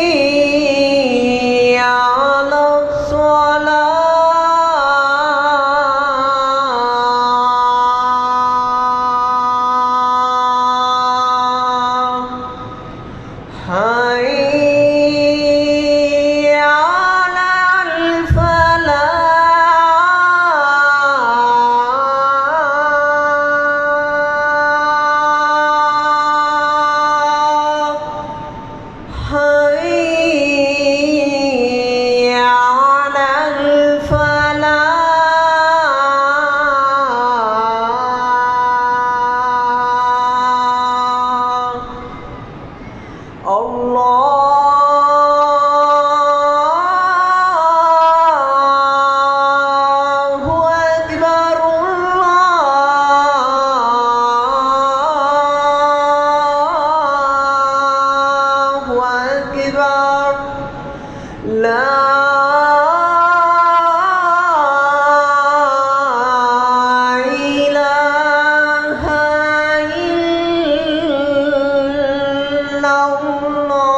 حي على الصلاة حي على الفلاح حي على الفلاح الله أكبر الله أكبر لا إله إلا الله.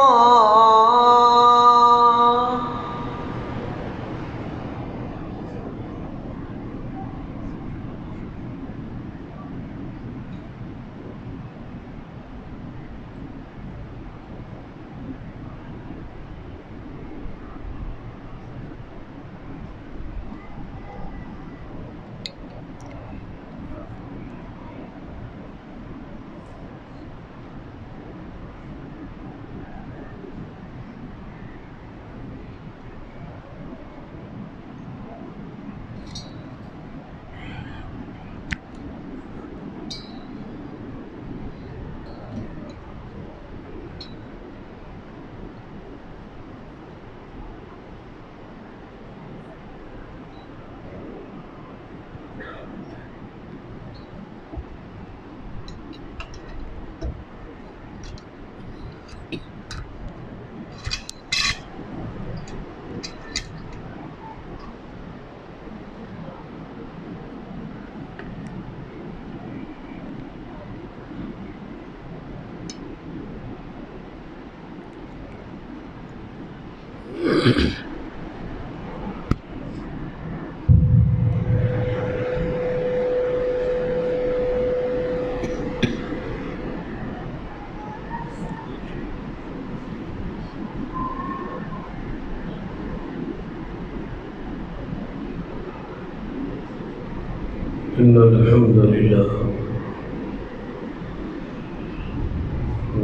إن الحمد لله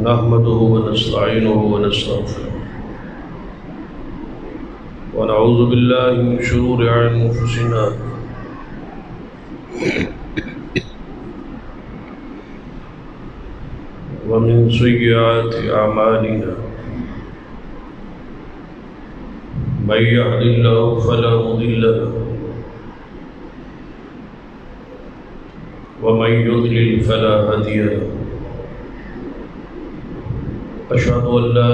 نحمده ونستعينه ونستغفره ونعوذ بالله من شرور أنفسنا ومن سيئات أعمالنا من يهد الله فلا مضل له ومن يضلل فلا هادي له أشهد أن لا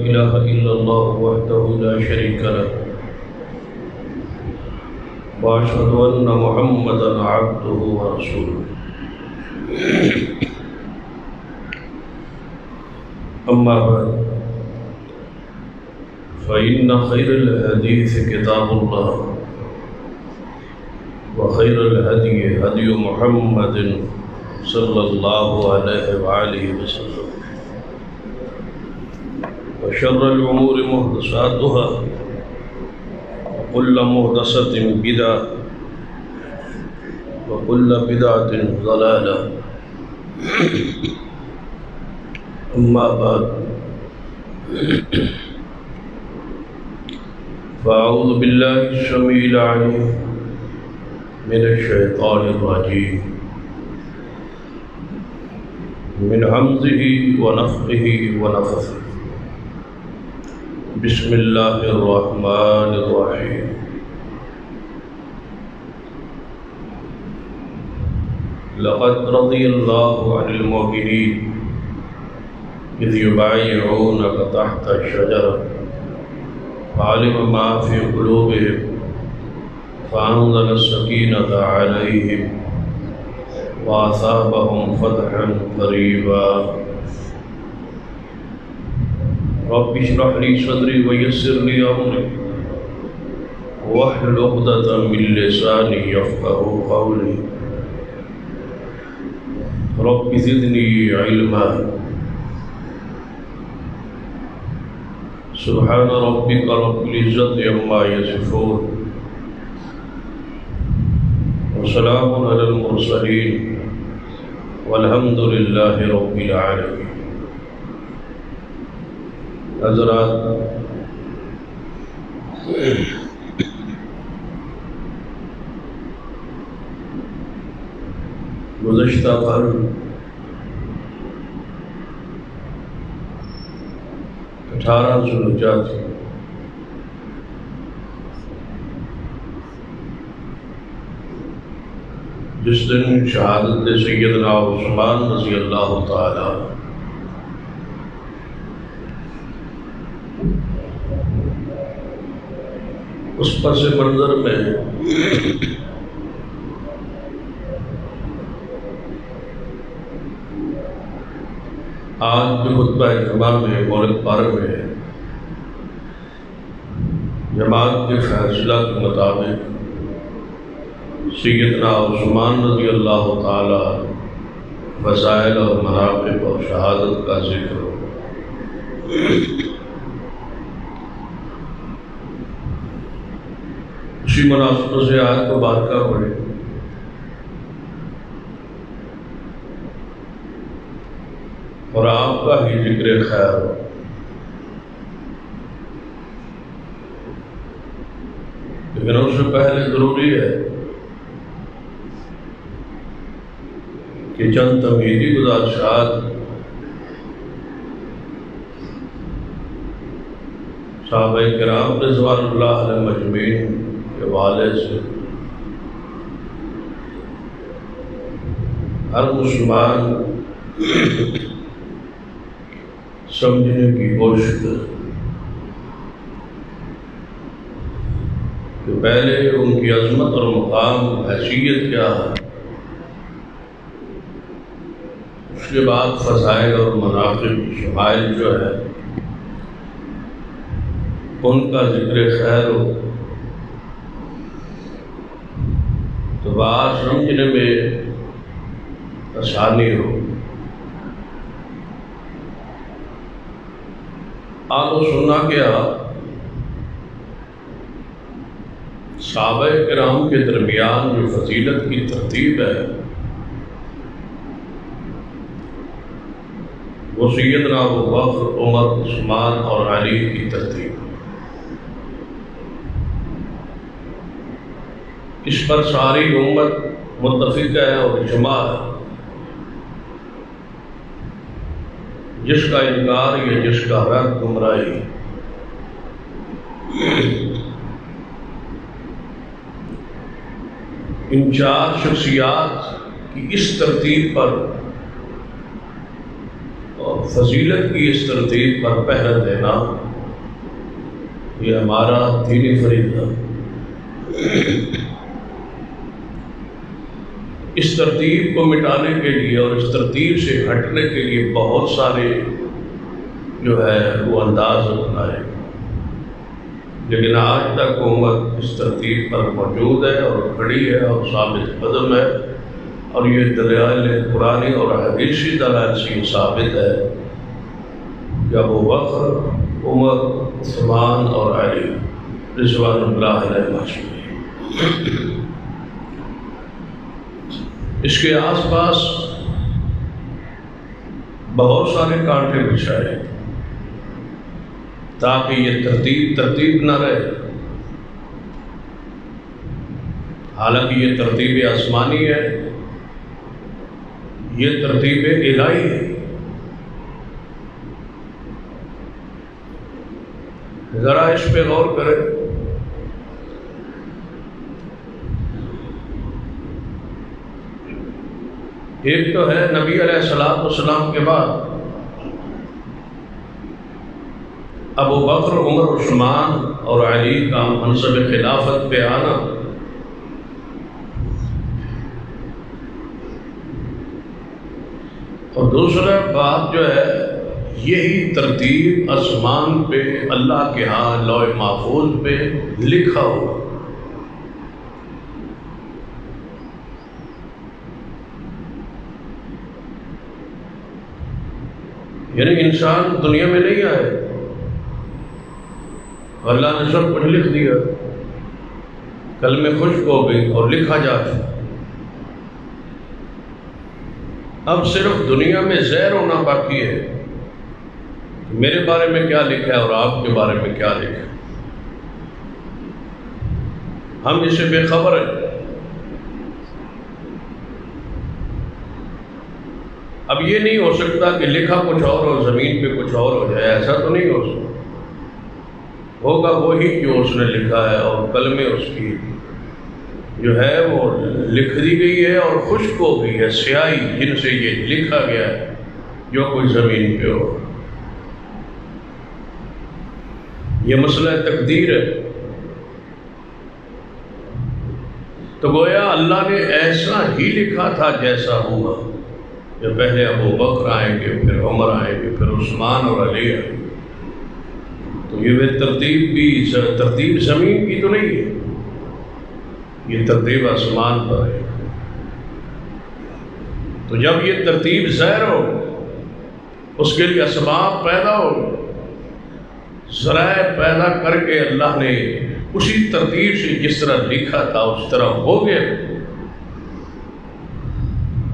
إله إلا الله وحده لا شريك له وأشهد أن محمدا عبده ورسوله أما بعد فإن خير الحديث كتاب الله وخير الهدي هدي محمد صلى الله عليه وآله وسلم وشر الأمور محدثاتها وكل محدثة بدعة وكل بدعة ضلالة أما بعد فأعوذ بالله السميع العليم من الشيطان الرجيم من همزه ونفخه ونفثه بسم الله الرحمن الرحيم لقد رضي الله عن المؤمنين إذ يبايعونك تحت الشجرة فعلم ما في قلوبهم فأنزل السكينة عليهم وأثابهم فتحا قريبا رب اشرح لي صدري ويسر لي أمري واحلل عقدة من لساني يفقهوا قولي رب زدني علما سبحان ربك رب العزة عما يصفون وسلام على المرسلين والحمد للہ رب العالمین۔ حضرات، گزشتہ کل ذوالحجہ تھی، جس دن شہادت سیدنا عثمان رضی اللہ تعالی اس پس منظر میں آج کے خطبہ جمعہ میں مولد پارک میں جماعت کے فیصلہ کے مطابق سیدنا عثمان رضی اللہ تعالی فضائل اور مناقب اور شہادت کا ذکر ہو۔ اسی مناسبت سے آیت مبارکہ پڑھے۔ اور آپ کا ہی ذکر خیر ہو۔ لیکن اس سے پہلے ضروری ہے کہ چند تمہیدی گزارشات صحابہ کرام رضوان اللہ علیہ مجمعین کے حوالے سے ہر مسلمان سمجھنے کی کوشش کرے کہ پہلے ان کی عظمت اور مقام حیثیت کیا ہے، اس کے بعد فضائل اور مناقب شمائل جو ہے ان کا ذکر خیر ہو تو بات سمجھنے میں آسانی ہو۔ آپ کو سننا کیا صحابہ کرام کے درمیان جو فضیلت کی ترتیب ہے وہ سیدنا ابوبکر، عمر، عثمان اور علی کی ترتیب، اس پر ساری امت متفق ہے اور اجماع ہے۔ جس کا انکار یا جس کا رد گمراہی۔ ان چار شخصیات کی اس ترتیب پر اور فضیلت کی اس ترتیب پر پہرہ دینا یہ ہمارا دینی فریضہ ہے۔ اس ترتیب کو مٹانے کے لیے اور اس ترتیب سے ہٹنے کے لیے بہت سارے جو ہے وہ انداز اپنائے، لیکن آج تک امت اس ترتیب پر موجود ہے اور کھڑی ہے اور ثابت قدم ہے، اور یہ دلائل قرآنی اور حدیثی دلائل سے ثابت ہے کہ ابوبکر، عمر، عثمان اور علی رضوان اللہ علیہ مجمعین۔ اس کے آس پاس بہت سارے کانٹے بچھائے تاکہ یہ ترتیب نہ رہے، حالانکہ یہ ترتیب آسمانی ہے، یہ ترتیب الہی ہے۔ ذرا اس پہ غور کریں۔ ایک تو ہے نبی علیہ السلام کے بعد ابوبکر، عمر، عثمان اور علی کا منصب خلافت پہ آنا، اور دوسرا بات جو ہے یہی ترتیب آسمان پہ اللہ کے ہاں لوح محفوظ پہ لکھا ہوا۔ یعنی انسان دنیا میں نہیں آئے، اللہ نے سب کچھ لکھ دیا، کلمے خشک ہو گئی اور لکھا جا چکا۔ اب صرف دنیا میں زہر ہونا باقی ہے، میرے بارے میں کیا لکھا ہے اور آپ کے بارے میں کیا لکھا ہے، ہم اسے بے خبر ہیں۔ اب یہ نہیں ہو سکتا کہ لکھا کچھ اور ہو زمین پہ کچھ اور ہو جائے، ایسا تو نہیں ہو سکتا، ہوگا وہی جو اس نے لکھا ہے، اور کلمے اس کی جو ہے وہ لکھ دی گئی ہے اور خشک ہو گئی ہے، سیاہی جن سے یہ لکھا گیا ہے جو کوئی زمین پہ ہو۔ یہ مسئلہ تقدیر ہے۔ تو گویا اللہ نے ایسا ہی لکھا تھا جیسا ہوا، کہ پہلے ابو بکر آئیں گے، پھر عمر آئیں گے، پھر عثمان اور علی آئیں گے۔ تو یہ ترتیب بھی ترتیب زمین کی تو نہیں ہے، یہ ترتیب آسمان پر ہے۔ تو جب یہ ترتیب ظاہر ہو، اس کے لیے اسباب پیدا ہو، ذرائع پیدا کر کے اللہ نے اسی ترتیب سے جس طرح لکھا تھا اس طرح ہو گیا۔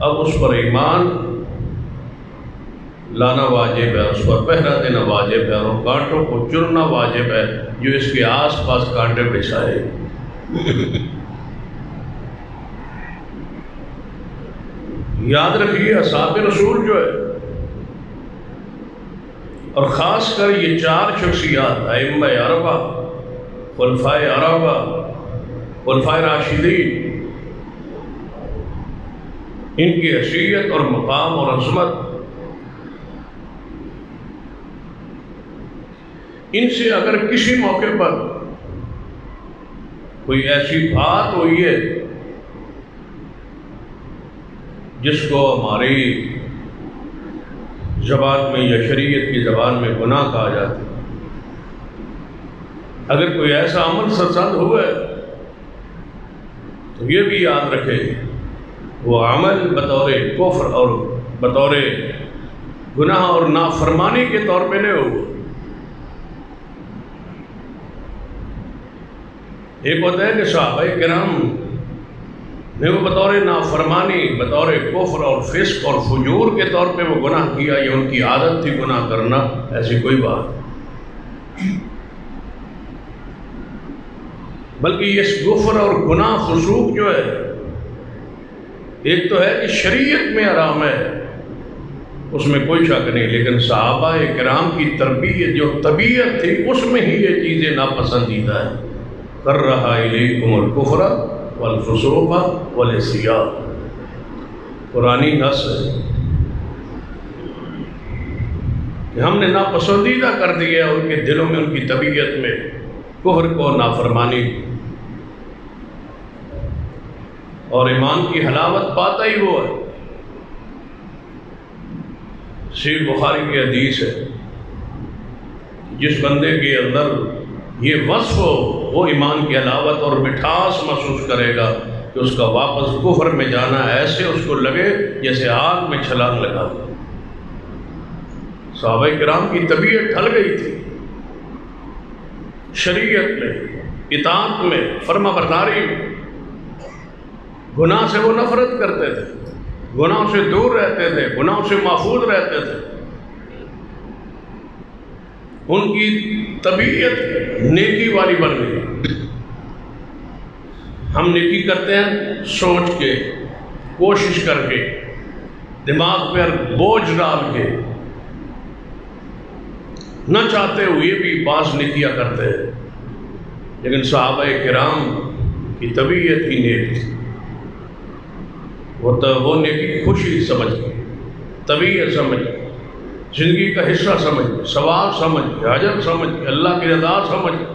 اب اس پر ایمان لانا واجب ہے، اس پر پہرا دینا واجب ہے، اور کانٹوں کو چننا واجب ہے جو اس کے آس پاس کانٹے بچھائے۔ یاد رکھیے اصحاب رسول جو ہے، اور خاص کر یہ چار شخصیات ائمہ اربعہ، خلفائے اربعہ، خلفائے راشدین، ان کی حیثیت اور مقام اور عظمت، ان سے اگر کسی موقع پر کوئی ایسی بات ہوئی ہے جس کو ہماری زبان میں یا شریعت کی زبان میں گناہ کہا جاتا ہے، اگر کوئی ایسا عمل سرزد ہوا ہے تو یہ بھی یاد رکھے وہ عمل بطور کفر اور بطور گناہ اور نافرمانی کے طور پہ نہیں ہوا۔ ایک ہوتا ہے کہ صحابہ کرام نے وہ بطور نافرمانی، بطور کفر اور فسق اور فجور کے طور پہ وہ گناہ کیا، یا ان کی عادت تھی گناہ کرنا، ایسی کوئی بات، بلکہ اس کفر اور گناہ فسوق جو ہے، ایک تو ہے کہ شریعت میں حرام ہے، اس میں کوئی شک نہیں، لیکن صحابہ کرام کی تربیت جو طبیعت تھی اس میں ہی یہ چیزیں ناپسندیدہ ہیں۔ کرہ الیکم الکفر والفسوق والعصیان، قرآنی نص ہے کہ ہم نے ناپسندیدہ کر دیا ان کے دلوں میں، ان کی طبیعت میں کفر کو، نافرمانی، اور ایمان کی حلاوت پاتا ہی وہ ہے۔ صحیح بخاری کی حدیث ہے، جس بندے کے اندر یہ وصف ہو وہ ایمان کی حلاوت اور مٹھاس محسوس کرے گا کہ اس کا واپس کفر میں جانا ایسے اس کو لگے جیسے آگ میں چھلانگ لگا۔ صحابہ کرام کی طبیعت ڈھل گئی تھی، شریعت میں، اطاعت میں، فرما برداری میں، گناہ سے وہ نفرت کرتے تھے، گناہوں سے دور رہتے تھے، گناہوں سے محفوظ رہتے تھے۔ ان کی طبیعت نیکی والی بن گئی۔ ہم نیکی کرتے ہیں سوچ کے، کوشش کر کے، دماغ پر بوجھ ڈال کے، نہ چاہتے ہوئے بھی بعض نیکیاں کرتے ہیں، لیکن صحابہ کرام کی طبیعت ہی نیک تھی، وہ نیکی خوشی سمجھ گئی، طبیعت سمجھ گئی، زندگی کا حصہ سمجھ گئی، ثواب سمجھ گئی، اجر سمجھ گئی، اللہ کی رضا سمجھ گئی۔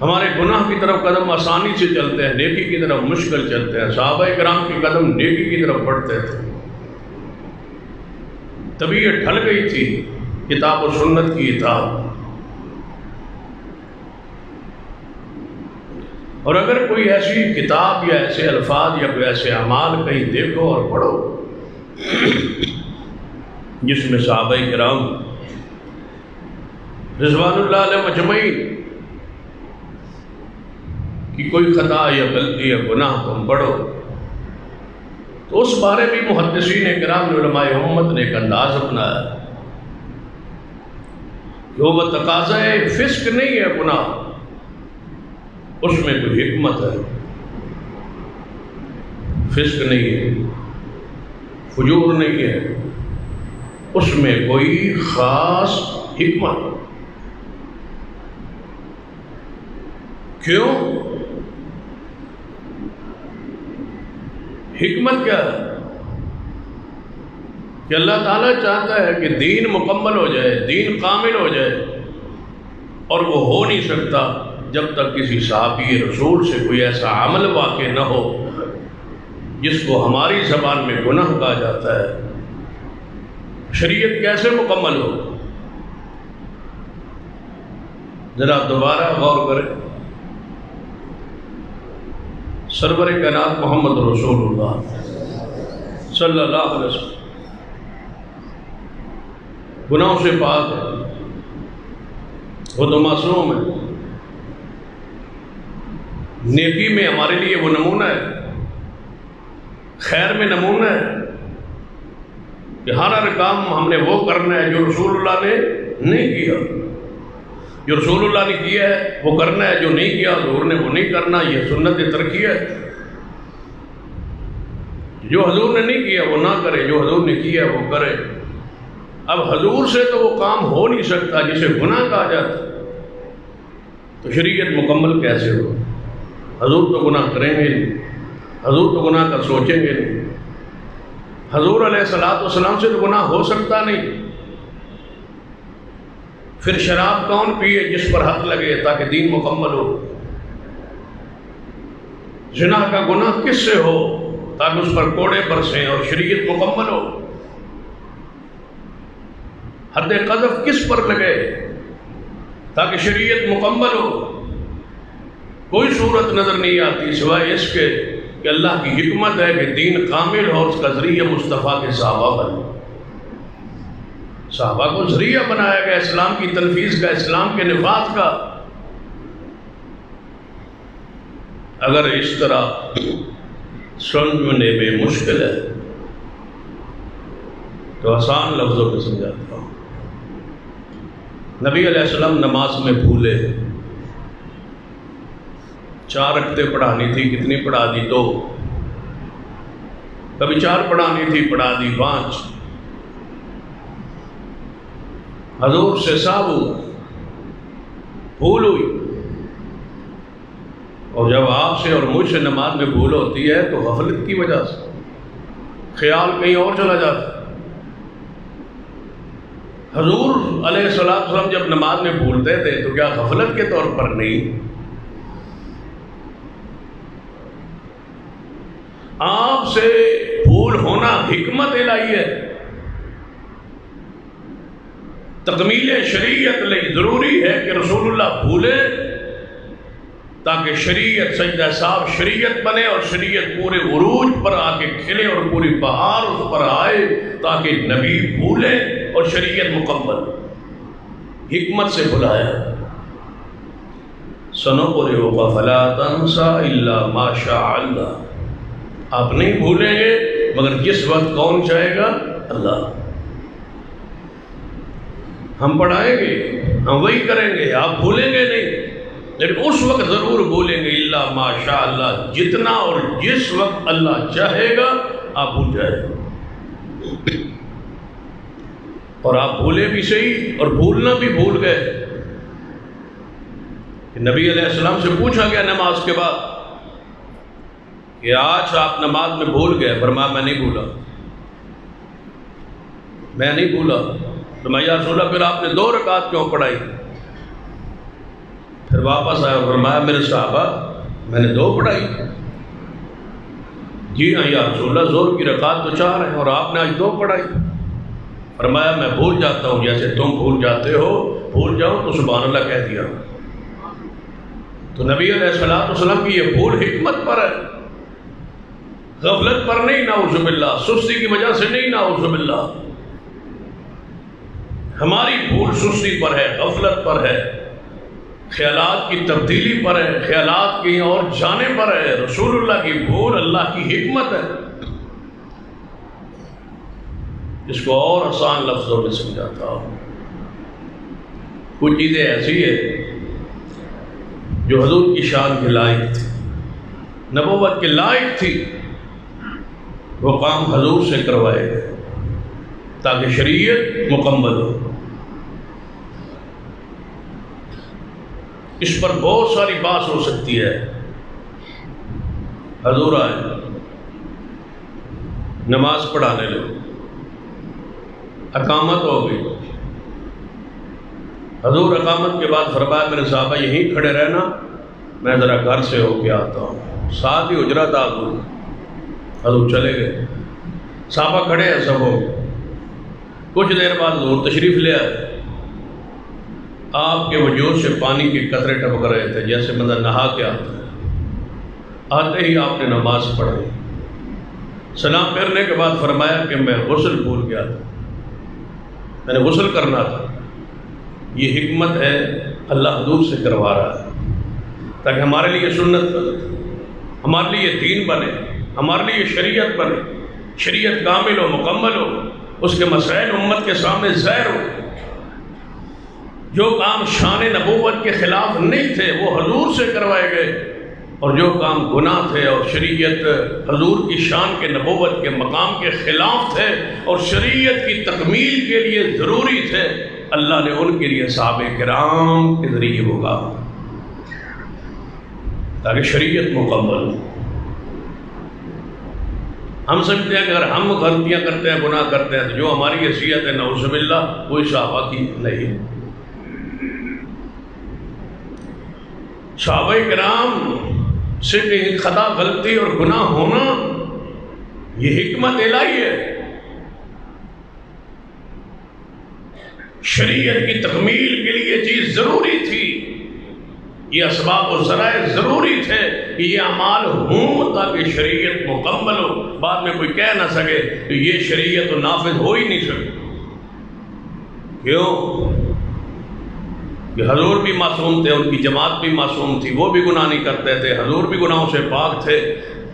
ہمارے گناہ کی طرف قدم آسانی سے چلتے ہیں، نیکی کی طرف مشکل چلتے ہیں۔ صحابہ کرام کے قدم نیکی کی طرف بڑھتے تھے۔ طبیعت ڈھل گئی تھی کتاب و سنت کی اطاعت. اور اگر کوئی ایسی کتاب یا ایسے الفاظ یا کوئی ایسے اعمال کہیں دیکھو اور پڑھو جس میں صحابہ کرام رضوان اللہ علیہ مجمعین کی کوئی خطا یا غلطی یا گناہ تم پڑھو، تو اس بارے میں محدثین کرام نے، علماء امت نے ایک انداز اپنایا کہ وہ تقاضا فسق نہیں ہے گناہ، اس میں کوئی حکمت ہے. فسق نہیں ہے، فجور نہیں ہے، اس میں کوئی خاص حکمت. کیوں؟ حکمت کیا ہے؟ کہ اللہ تعالیٰ چاہتا ہے کہ دین مکمل ہو جائے، دین کامل ہو جائے، اور وہ ہو نہیں سکتا جب تک کسی صحابی رسول سے کوئی ایسا عمل واقع نہ ہو جس کو ہماری زبان میں گناہ کہا جاتا ہے. شریعت کیسے مکمل ہو؟ ذرا دوبارہ غور کریں. سرور کائنات محمد رسول اللہ صلی اللہ علیہ وسلم گناہوں سے پاک ہے، وہ تو معصوم ہے. نیکی میں ہمارے لیے وہ نمونہ ہے، خیر میں نمونہ ہے کہ ہر کام ہم نے وہ کرنا ہے جو رسول اللہ نے نہیں کیا. جو رسول اللہ نے کیا ہے وہ کرنا ہے، جو نہیں کیا حضور نے وہ نہیں کرنا. یہ سنت ترقی ہے. جو حضور نے نہیں کیا وہ نہ کرے، جو حضور نے کیا وہ کرے. اب حضور سے تو وہ کام ہو نہیں سکتا جسے گناہ کہا جاتا، تو شریعت مکمل کیسے ہو؟ حضور تو گناہ کریں گے نہیں، حضور تو گناہ کا سوچیں گے نہیں. حضور علیہ الصلوۃ والسلام سے تو گناہ ہو سکتا نہیں. پھر شراب کون پیے جس پر حد لگے تاکہ دین مکمل ہو؟ زنا کا گناہ کس سے ہو تاکہ اس پر کوڑے برسیں اور شریعت مکمل ہو؟ حد قذف کس پر لگے تاکہ شریعت مکمل ہو؟ کوئی صورت نظر نہیں آتی سوائے اس کے کہ اللہ کی حکمت ہے کہ دین کامل ہو، اس کا ذریعہ مصطفیٰ کے صحابہ بنے. صحابہ کو ذریعہ بنایا گیا اسلام کی تنفیذ کا، اسلام کے نفاذ کا. اگر اس طرح سمجھنے میں مشکل ہے تو آسان لفظوں میں سمجھاتا ہوں. نبی علیہ السلام نماز میں بھولے، 4 رکعتیں پڑھانی تھی، کتنی پڑھا دی؟ 2. کبھی 4 پڑھانی تھی، پڑھا دی 5. حضور سے ساہو بھول ہوئی. اور جب آپ سے اور مجھ سے نماز میں بھول ہوتی ہے تو غفلت کی وجہ سے، خیال کہیں اور چلا جاتا. حضور علیہ السلام جب نماز میں بھولتے تھے تو کیا غفلت کے طور پر نہیں؟ آپ سے بھول ہونا حکمت الہی ہے. تکمیل شریعت لئی ضروری ہے کہ رسول اللہ بھولے تاکہ شریعت سجدہ صاحب شریعت بنے اور شریعت پورے عروج پر آ کے کھلے اور پوری بہار اس پر آئے تاکہ نبی بھولے اور شریعت مکمل. حکمت سے بلایا. سنقرئک فلا تنسى الا ما شاء اللہ. آپ نہیں بھولیں گے مگر جس وقت کون چاہے گا؟ اللہ. ہم پڑھائیں گے، ہم وہی کریں گے، آپ بھولیں گے نہیں، لیکن اس وقت ضرور بھولیں گے الا ما شاء اللہ. جتنا اور جس وقت اللہ چاہے گا آپ بھول جائیں گے. اور آپ بھولے بھی صحیح اور بھولنا بھی بھول گئے. نبی علیہ السلام سے پوچھا گیا نماز کے بعد کہ آج آپ نماز میں بھول گئے. فرمایا میں نہیں بھولا، میں نہیں بھولا. فرمایا یا رسول اللہ پھر آپ نے 2 رکعت کیوں پڑھائی؟ پھر واپس آیا اور فرمایا میرے صحابہ میں نے 2 پڑھائی. جی ہاں یا رسول اللہ زور کی رکعت تو 4 ہیں اور آپ نے آج 2 پڑھائی. فرمایا میں بھول جاتا ہوں جیسے تم بھول جاتے ہو، بھول جاؤ تو سبحان اللہ کہہ دیا۔ تو نبی علیہ الصلوۃ والسلام کی یہ بھول حکمت پر ہے، غفلت پر نہیں، نعوذ باللہ، سستی کی وجہ سے نہیں، نعوذ باللہ۔ ہماری بھول سستی پر ہے، غفلت پر ہے، خیالات کی تبدیلی پر ہے، خیالات کی اور جانے پر ہے۔ رسول اللہ کی بھول اللہ کی حکمت ہے، جس کو اور آسان لفظوں میں سمجھاتا ہوں۔ کچھ چیزیں ایسی ہے جو حضور کی شان کے لائق تھی، نبوت کے لائق تھی، وہ کام حضور سے کروائے گئے تاکہ شریعت مکمل ہو۔ اس پر بہت ساری بات ہو سکتی ہے۔ حضور آئے، نماز پڑھانے لگے، اقامت ہو گئی۔ حضور اقامت کے بعد فرمایا میرے صحابہ یہیں کھڑے رہنا، میں ذرا گھر سے ہو کے آتا ہوں۔ ساتھ ہی اجرا تھا حضور چلے گئے، صحابہ کھڑے ہیں سب ہو۔ کچھ دیر بعد حضور تشریف لے آئے، آپ کے وجود سے پانی کے قطرے ٹپک رہے تھے جیسے بندہ نہا کے آتا ہے۔ آتے ہی آپ نے نماز پڑھی، سلام پھیرنے کے بعد فرمایا کہ میں غسل بھول گیا تھا، میں نے غسل کرنا تھا۔ یہ حکمت ہے، اللہ حضور سے کروا رہا ہے تاکہ ہمارے لیے سنت بنے، ہمارے لیے دین بنے، ہمارے لیے شریعت بنے، شریعت کامل ہو، مکمل ہو، اس کے مسائل امت کے سامنے ظاہر ہو۔ جو کام شان نبوت کے خلاف نہیں تھے وہ حضور سے کروائے گئے، اور جو کام گناہ تھے اور شریعت حضور کی شان کے نبوت کے مقام کے خلاف تھے اور شریعت کی تکمیل کے لیے ضروری تھے، اللہ نے ان کے لیے صحابہ کرام کے ذریعے وہ کام تاکہ شریعت مکمل ہو۔ ہم سمجھتے ہیں کہ اگر ہم غلطیاں کرتے ہیں، گناہ کرتے ہیں، تو جو ہماری حیثیت ہے نعوذ باللہ کوئی صحابہ کی نہیں۔ صحابہ کرام سے کہیں خطا، غلطی اور گناہ ہونا یہ حکمت الہی ہے، شریعت کی تکمیل کے لیے چیز ضروری تھی، یہ اسباب و ذرائع ضروری تھے کہ یہ اعمال ہوں تاکہ شریعت مکمل ہو۔ بعد میں کوئی کہہ نہ سکے کہ یہ شریعت تو نافذ ہو ہی نہیں سکتی۔ کیوں؟ کہ حضور بھی معصوم تھے، ان کی جماعت بھی معصوم تھی، وہ بھی گناہ نہیں کرتے تھے، حضور بھی گناہوں سے پاک تھے،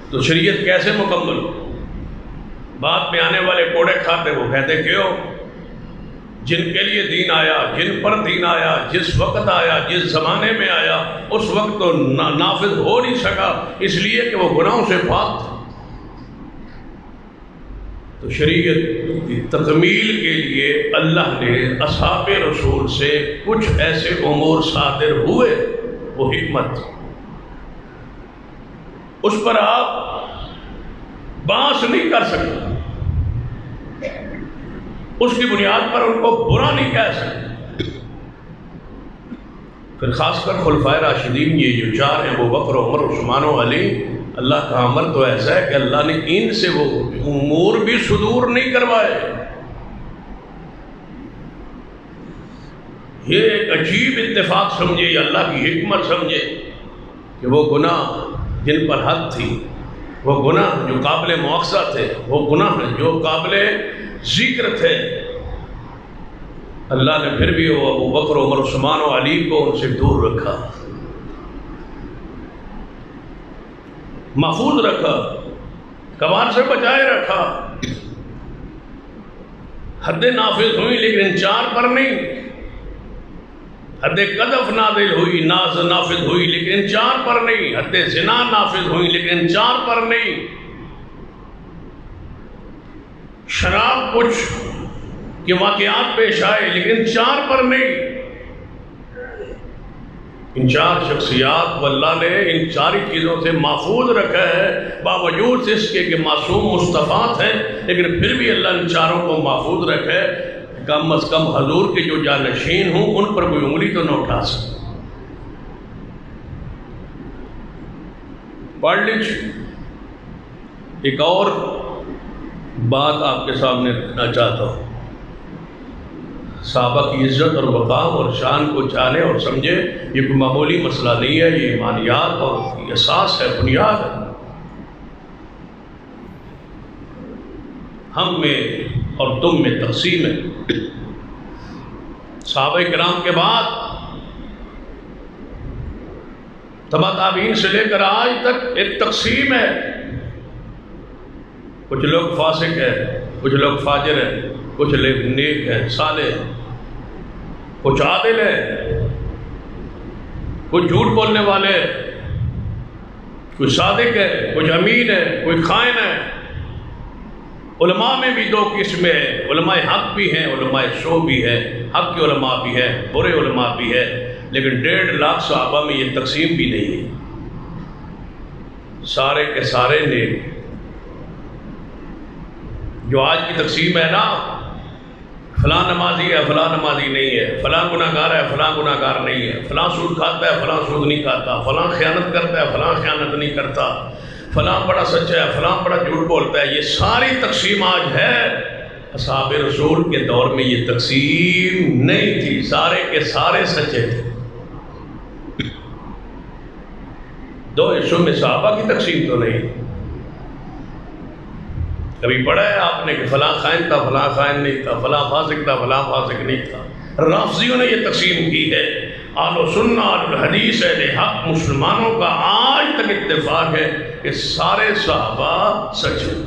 تو شریعت کیسے مکمل ہو؟ بعد میں آنے والے کوڑے کھاتے، وہ کہتے کیوں؟ جن کے لیے دین آیا، جن پر دین آیا، جس وقت آیا، جس زمانے میں آیا، اس وقت تو نافذ ہو نہیں سکا، اس لیے کہ وہ گناہوں سے پاک تھا۔ تو شریعت کی تکمیل کے لیے اللہ نے اصحاب رسول سے کچھ ایسے امور صادر ہوئے، وہ حکمت، اس پر آپ بحث نہیں کر سکتے، اس کی بنیاد پر ان کو برا نہیں کہہ سکتے۔ پھر خاص کر خلفائے راشدین یہ جو چار ہیں، ابو بکر، عمر، عثمان و علی، اللہ کا عمل تو ایسا ہے کہ اللہ نے ان سے وہ امور بھی صدور نہیں کروائے۔ یہ ایک عجیب اتفاق سمجھے، یہ اللہ کی حکمت سمجھے کہ وہ گناہ جن پر حد تھی، وہ گناہ جو قابل مواخذہ تھے، وہ گناہ جو قابل ذکر تھے، اللہ نے پھر بھی وہ ابو بکر، عمر، عثمان و علی کو ان سے دور رکھا، محفوظ رکھا، کبار سے بچائے رکھا۔ حد نافذ ہوئی لیکن ان چار پر نہیں، حد قذف نازل ہوئی، نافذ ہوئی لیکن ان چار پر نہیں، حد زنا نافذ ہوئی لیکن ان چار پر نہیں، شراب کچھ کے واقعات پیش آئے لیکن چار پر نہیں۔ ان چار شخصیات کو اللہ نے ان چاری چیزوں سے محفوظ رکھا ہے، باوجود اس کے کہ معصوم مصطفیٰ ہیں، لیکن پھر بھی اللہ ان چاروں کو محفوظ رکھا ہے، کم از کم حضور کے جو جانشین ہوں ان پر کوئی انگلی تو نہ اٹھا سکے۔ پڑھ لیجیے۔ ایک اور بات آپ کے سامنے رکھنا چاہتا ہوں، صحابہ کی عزت اور مقام اور شان کو جانے اور سمجھے. یہ کوئی معمولی مسئلہ نہیں ہے، یہ ایمانیات اور اساس ہے، بنیاد ہے. ہم میں اور تم میں تقسیم ہے. صحابہ کرام کے بعد تبع تابعین سے لے کر آج تک ایک تقسیم ہے. کچھ لوگ فاسق ہیں، کچھ لوگ فاجر ہیں، کچھ لوگ نیک ہیں، صالح ہیں، کچھ عادل ہیں، کچھ جھوٹ بولنے والے ہیں، کوئی صادق ہے، کچھ امین ہے، کوئی خائن ہے. علماء میں بھی دو قسمیں ہیں، علماء حق بھی ہیں، علماء سو بھی ہیں. حق کے علماء بھی ہیں، برے علماء بھی ہیں. لیکن 1.5 لاکھ صحابہ میں یہ تقسیم بھی نہیں ہے. سارے کے سارے نیک. جو آج کی تقسیم ہے نا، فلاں نمازی ہے، فلاں نمازی نہیں ہے، فلاں گناہ گار ہے، فلاں گناہ گار نہیں ہے، فلاں سود کھاتا ہے، فلاں سود نہیں کھاتا، فلاں خیانت کرتا ہے، فلاں خیانت نہیں کرتا، فلاں بڑا سچا ہے، فلاں بڑا جھوٹ بولتا ہے. یہ ساری تقسیم آج ہے. اصحاب رسول کے دور میں یہ تقسیم نہیں تھی. سارے کے سارے سچے تھے. 2 حصوں میں صحابہ کی تقسیم تو نہیں. کبھی پڑھا ہے آپ نے کہ فلاں خائن تھا، فلاں خائن نہیں تھا، فلاں فاسق تھا، فلاں فاسق نہیں تھا. رافضیوں نے یہ تقسیم کی ہے. اہل سنہ اہل حدیث اہل حق مسلمانوں کا آج تک اتفاق ہے کہ سارے صحابہ سچ ہیں.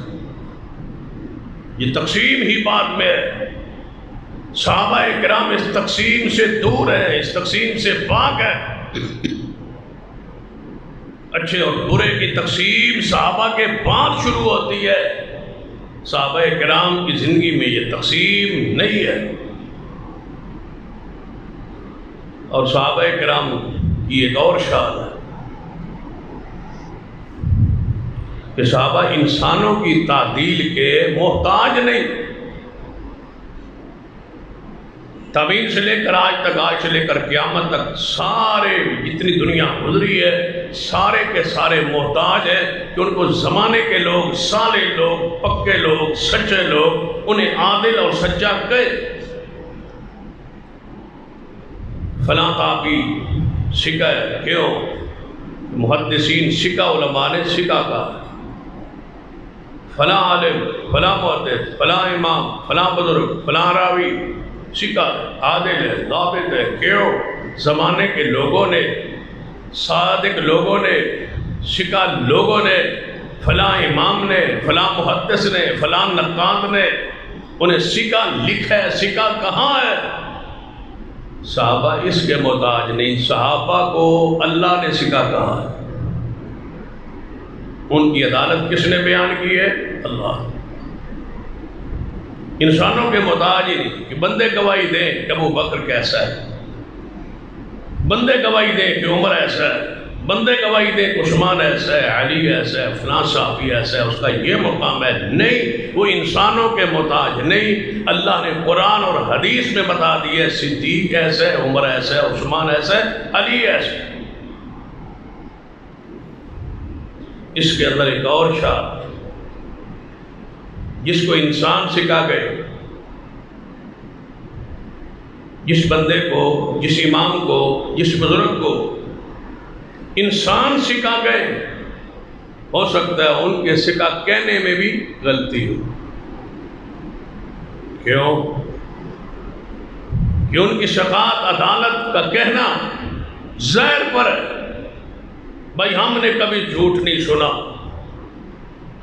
یہ تقسیم ہی بعد میں ہے. صحابہ کرام اس تقسیم سے دور ہے، اس تقسیم سے پاک ہے. اچھے اور برے کی تقسیم صحابہ کے بعد شروع ہوتی ہے. صحابہ کرام کی زندگی میں یہ تقسیم نہیں ہے. اور صحابہ کرام کی ایک اور شان ہے کہ صحابہ انسانوں کی تعدیل کے محتاج نہیں. تابعین سے لے کر آج تک، آج سے لے کر قیامت تک سارے جتنی دنیا گزری ہے سارے کے سارے محتاج ہیں کہ ان کو زمانے کے لوگ، صالح لوگ، پکے لوگ، سچے لوگ انہیں عادل اور سچا کہے. فلاں تابعی سکہ ہے. کیوں؟ محدثین سکہ علماء نے سکہ کہا. فلاں عالم، فلاں محدث، فلاں امام، فلاں بزرگ، فلاں راوی سکہ عادل ہے، ضابط ہے. کیوں؟ زمانے کے لوگوں نے، صادق لوگوں نے، سکہ لوگوں نے، فلاں امام نے، فلاں محدث نے، فلاں نقاد نے انہیں سکہ لکھا ہے. سکہ کہاں ہے؟ صحابہ اس کے محتاج نہیں. صحابہ کو اللہ نے سکہ کہا ہے. ان کی عدالت کس نے بیان کی ہے؟ اللہ. انسانوں کے محتاج ہی نہیں کہ بندے گواہی دیں کہ ابو بکر کیسا ہے، بندے گواہی دیں کہ عمر ایسا ہے، بندے گواہی دیں کہ عثمان ایسا ہے، علی ایسا ہے، فلاں صحابی ایسا ہے، اس کا یہ مقام ہے. نہیں، وہ انسانوں کے محتاج نہیں. اللہ نے قرآن اور حدیث میں بتا دیے صدیق ایسا ہے، عمر ایسا ہے، عثمان ایسا ہے، علی ایسا ہے. اس کے اندر ایک اور شان جس کو انسان سکھا گئے، جس بندے کو، جس امام کو، جس بزرگ کو انسان سکھا گئے، ہو سکتا ہے ان کے سکہ کہنے میں بھی غلطی ہو. کیوں؟ کہ ان کی شفاعت عدالت کا کہنا زہر پر ہے. بھائی ہم نے کبھی جھوٹ نہیں سنا،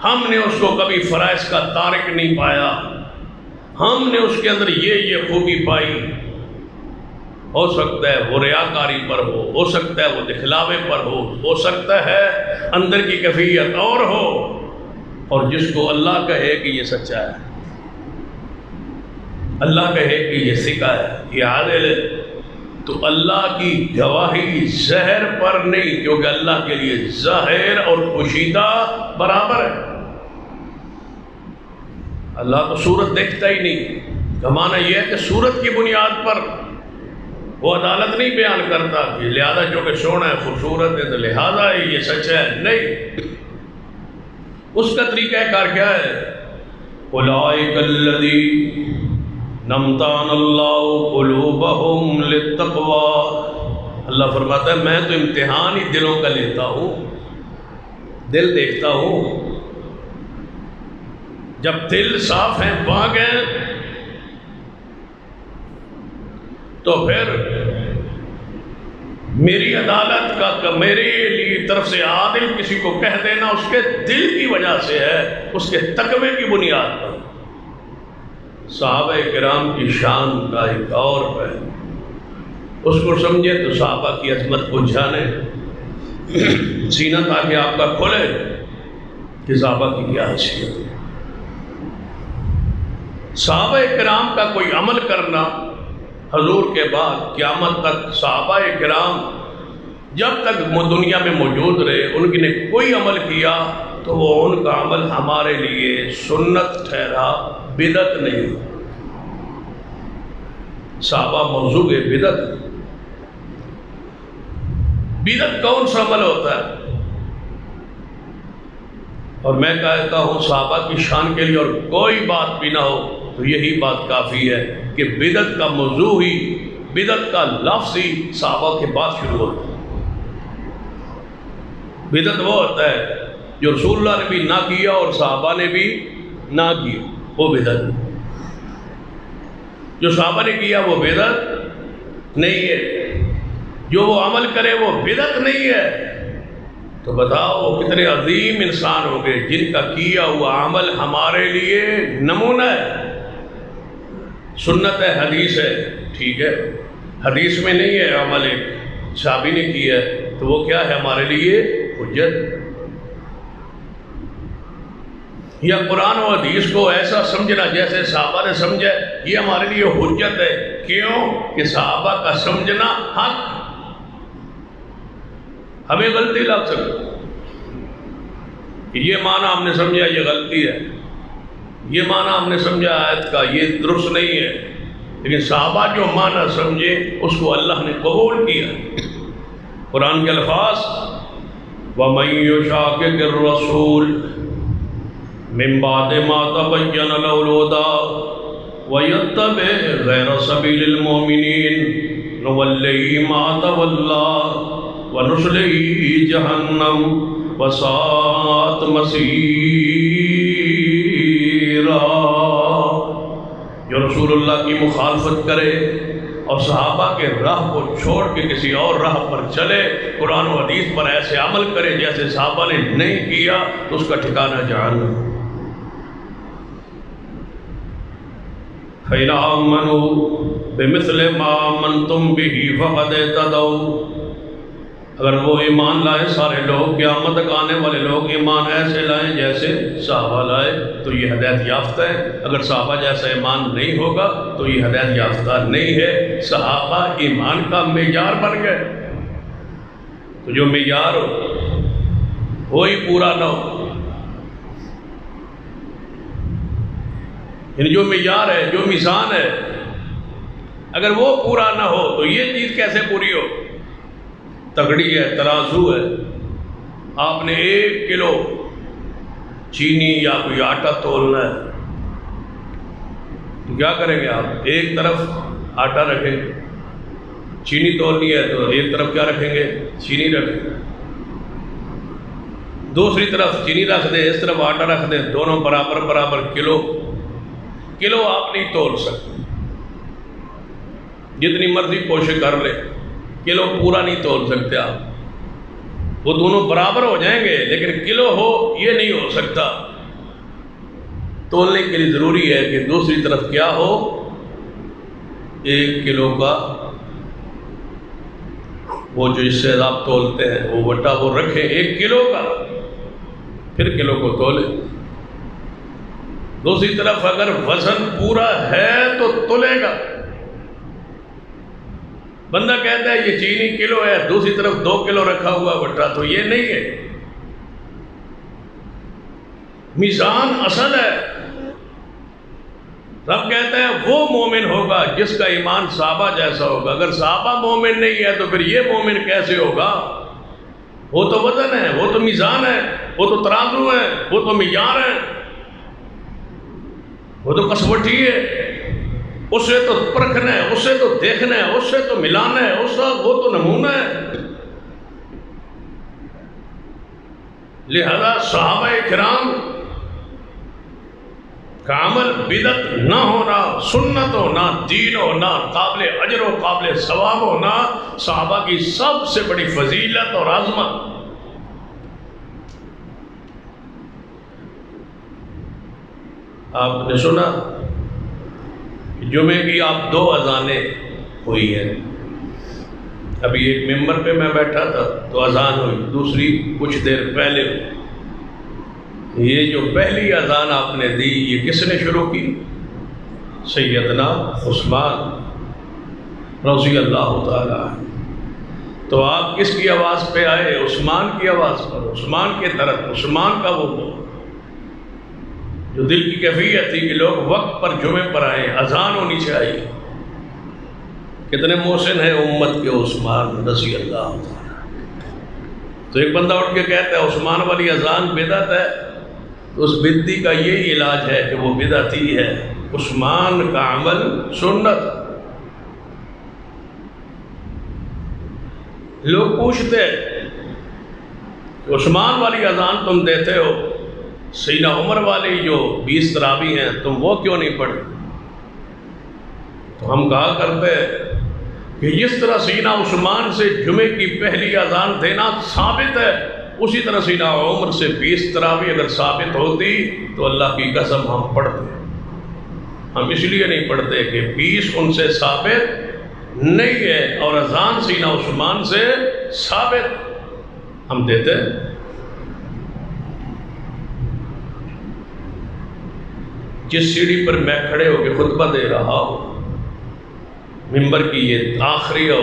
ہم نے اس کو کبھی فرائض کا تارک نہیں پایا، ہم نے اس کے اندر یہ خوبی پائی. ہو سکتا ہے وہ ریاکاری پر ہو سکتا ہے وہ دکھلاوے پر ہو سکتا ہے اندر کی کیفیت اور ہو. اور جس کو اللہ کہے کہ یہ سچا ہے، اللہ کہے کہ یہ سکہ ہے، یہ عادل ہے، تو اللہ کی گواہی زہر پر نہیں، کیونکہ اللہ کے لیے ظاہر اور پوشیدہ برابر ہے. اللہ تو صورت دیکھتا ہی نہیں. کا معنی یہ ہے کہ صورت کی بنیاد پر وہ عدالت نہیں بیان کرتا کہ لہذا جو کہ سونا ہے خوبصورت ہے تو لہذا یہ سچ ہے. نہیں، اس کا طریقہ کار کیا ہے؟ اولئک الذین نمتان اللہ قلوبہم للتقوی، اللہ فرماتا ہے میں تو امتحان ہی دلوں کا لیتا ہوں، دل دیکھتا ہوں، جب دل صاف ہیں پاک ہیں تو پھر میری عدالت کا میرے لیے طرف سے عادل کسی کو کہہ دینا اس کے دل کی وجہ سے ہے، اس کے تقوی کی بنیاد پر۔ صحابہ کرام کی شان کا ایک اور ہے، اس کو سمجھے تو صحابہ کی عظمت کو جانے، سینہ تاکہ آپ کا کھولے کہ صحابہ کی کیا حیثیت ہے۔ صحابہ کرام کا کوئی عمل کرنا حضور کے بعد قیامت تک، صحابہ کرام جب تک دنیا میں موجود رہے ان نے کوئی عمل کیا تو وہ ان کا عمل ہمارے لیے سنت ٹھہرا، بدعت نہیں۔ صحابہ موضوع بدعت، بدعت کون سا عمل ہوتا ہے؟ اور میں کہتا ہوں صحابہ کی شان کے لیے اور کوئی بات بھی نہ ہو تو یہی بات کافی ہے کہ بدعت کا موضوع ہی، بدعت کا لفظ ہی صحابہ کے بعد شروع ہوتا ہے۔ بدعت وہ ہوتا ہے جو رسول اللہ نے بھی نہ کیا اور صحابہ نے بھی نہ کیا، وہ بدعت۔ جو صحابہ نے کیا وہ بدعت نہیں ہے، جو وہ عمل کرے وہ بدعت نہیں ہے۔ تو بتاؤ وہ کتنے عظیم انسان ہوں گے جن کا کیا ہوا عمل ہمارے لیے نمونہ ہے، سنت ہے، حدیث ہے، ٹھیک ہے، حدیث میں نہیں ہے عمل ایک صحابی نے کیا ہے تو وہ کیا ہے ہمارے لیے حجت۔ یا قرآن و حدیث کو ایسا سمجھنا جیسے صحابہ نے سمجھا یہ ہمارے لیے حجت ہے، کیوں کہ صحابہ کا سمجھنا حق، ہمیں غلطی لگ سکتی کہ یہ معنی ہم نے سمجھا یہ غلطی ہے، یہ معنی ہم نے سمجھا آیت کا یہ درست نہیں ہے، لیکن صحابہ جو معنی سمجھے اس کو اللہ نے قبول کیا۔ قرآن کے الفاظ وَمَن يُشَاقِقِ الرَّسُولَ مِن بَعْدِ مَا تَبَيَّنَ لَهُ الْهُدَىٰ وَيَتَّبِعْ غَيْرَ سَبِيلِ الْمُؤْمِنِينَ نُوَلِّهِ مَا تَوَلَّىٰ وَنُصْلِهِ جَهَنَّمَ وَسَاءَتْ مَصِيرًا۔ جو رسول اللہ کی مخالفت کرے اور صحابہ کے راہ کو چھوڑ کے کسی اور راہ پر چلے، قرآن و حدیث پر ایسے عمل کرے جیسے صحابہ نے نہیں کیا تو اس کا ٹھکانہ جہنم۔ فَإِنْ آمَنُوا بِمِثْلِ مَا آمَنْتُمْ بِهِ فَقَدِ اهْتَدَوْا، اگر وہ ایمان لائے سارے لوگ، قیامت تک آنے والے لوگ ایمان ایسے لائیں جیسے صحابہ لائے تو یہ ہدایت یافتہ ہے۔ اگر صحابہ جیسا ایمان نہیں ہوگا تو یہ ہدایت یافتہ نہیں ہے۔ صحابہ ایمان کا معیار بن گئے، تو جو معیار ہو وہی پورا نہ ہو، یعنی جو معیار ہے، جو میزان ہے، اگر وہ پورا نہ ہو تو یہ چیز کیسے پوری ہو؟ تگڑی ہے، ترازو ہے، آپ نے 1 کلو چینی یا کوئی آٹا تولنا ہے تو کیا کریں گے آپ؟ ایک طرف آٹا رکھیں گے، چینی تولنی ہے تو ایک طرف کیا رکھیں گے؟ چینی رکھیں گے، دوسری طرف چینی رکھ دیں، اس طرف آٹا رکھ دیں، دونوں برابر برابر کلو آپ نہیں تول سکتے، جتنی مرضی کوشش کر لیں کلو پورا نہیں تول سکتے آپ، وہ دونوں برابر ہو جائیں گے لیکن کلو ہو یہ نہیں ہو سکتا۔ تولنے کے لیے ضروری ہے کہ دوسری طرف کیا ہو؟ 1 کلو کا وہ جو اس سے آپ تولتے ہیں وہ وٹا وہ رکھیں 1 کلو کا، پھر کلو کو تولیں۔ دوسری طرف اگر وزن پورا ہے تو تولے گا، بندہ کہتا ہے یہ چینی کلو ہے، دوسری طرف 2 کلو رکھا ہوا وٹا، تو یہ نہیں ہے، میزان اصل ہے۔ رب کہتا ہے وہ مومن ہوگا جس کا ایمان صحابہ جیسا ہوگا۔ اگر صحابہ مومن نہیں ہے تو پھر یہ مومن کیسے ہوگا؟ وہ تو وزن ہے، وہ تو میزان ہے، وہ تو ترازو ہے، وہ تو معیار ہے، وہ تو کسوٹی ہے۔ اسے تو پرکھنا ہے، اسے تو دیکھنا ہے، اسے تو ملانا ہے، وہ تو نمونہ ہے۔ لہذا صحابہ کرام کا عمل بدعت نہ ہونا، سنت ہونا، دین ہونا، قابل اجر و قابل ثواب ہونا صحابہ کی سب سے بڑی فضیلت اور عظمت۔ آپ نے سنا جمعے کی آپ 2 اذانیں ہوئی ہیں، ابھی ایک ممبر پہ میں بیٹھا تھا تو اذان ہوئی، دوسری کچھ دیر پہلے ہوئی۔ یہ جو پہلی اذان آپ نے دی یہ کس نے شروع کی؟ سیدنا عثمان رضی اللہ تعالی عنہ۔ تو آپ کس کی آواز پہ آئے؟ عثمان کی آواز پر، عثمان کے طرف، عثمان کا وہ جو دل کی کیفیت تھی کہ لوگ وقت پر جمعے پر آئیں، اذان ہونی چاہیے۔ کتنے محسن ہیں امت کے عثمان رضی اللہ تعالی۔ تو ایک بندہ اٹھ کے کہتا ہے عثمان والی اذان بدعت ہے، تو اس بدعتی کا یہی علاج ہے کہ وہ بدعتی ہے، عثمان کا عمل سنت۔ لوگ پوچھتے کہ عثمان والی اذان تم دیتے ہو، سیدنا عمر والی جو 20 تراویح ہیں تم وہ کیوں نہیں پڑھتے؟ تو ہم کہا کرتے کہ جس طرح سیدنا عثمان سے جمعے کی پہلی اذان دینا ثابت ہے، اسی طرح سیدنا عمر سے 20 تراویح اگر ثابت ہوتی تو اللہ کی قسم ہم پڑھتے۔ ہم اس لیے نہیں پڑھتے کہ 20 ان سے ثابت نہیں ہے اور اذان سیدنا عثمان سے ثابت، ہم دیتے۔ جس سیڑھی پر میں کھڑے ہو کے خطبہ دے رہا ہوں، ممبر کی یہ آخری ہو،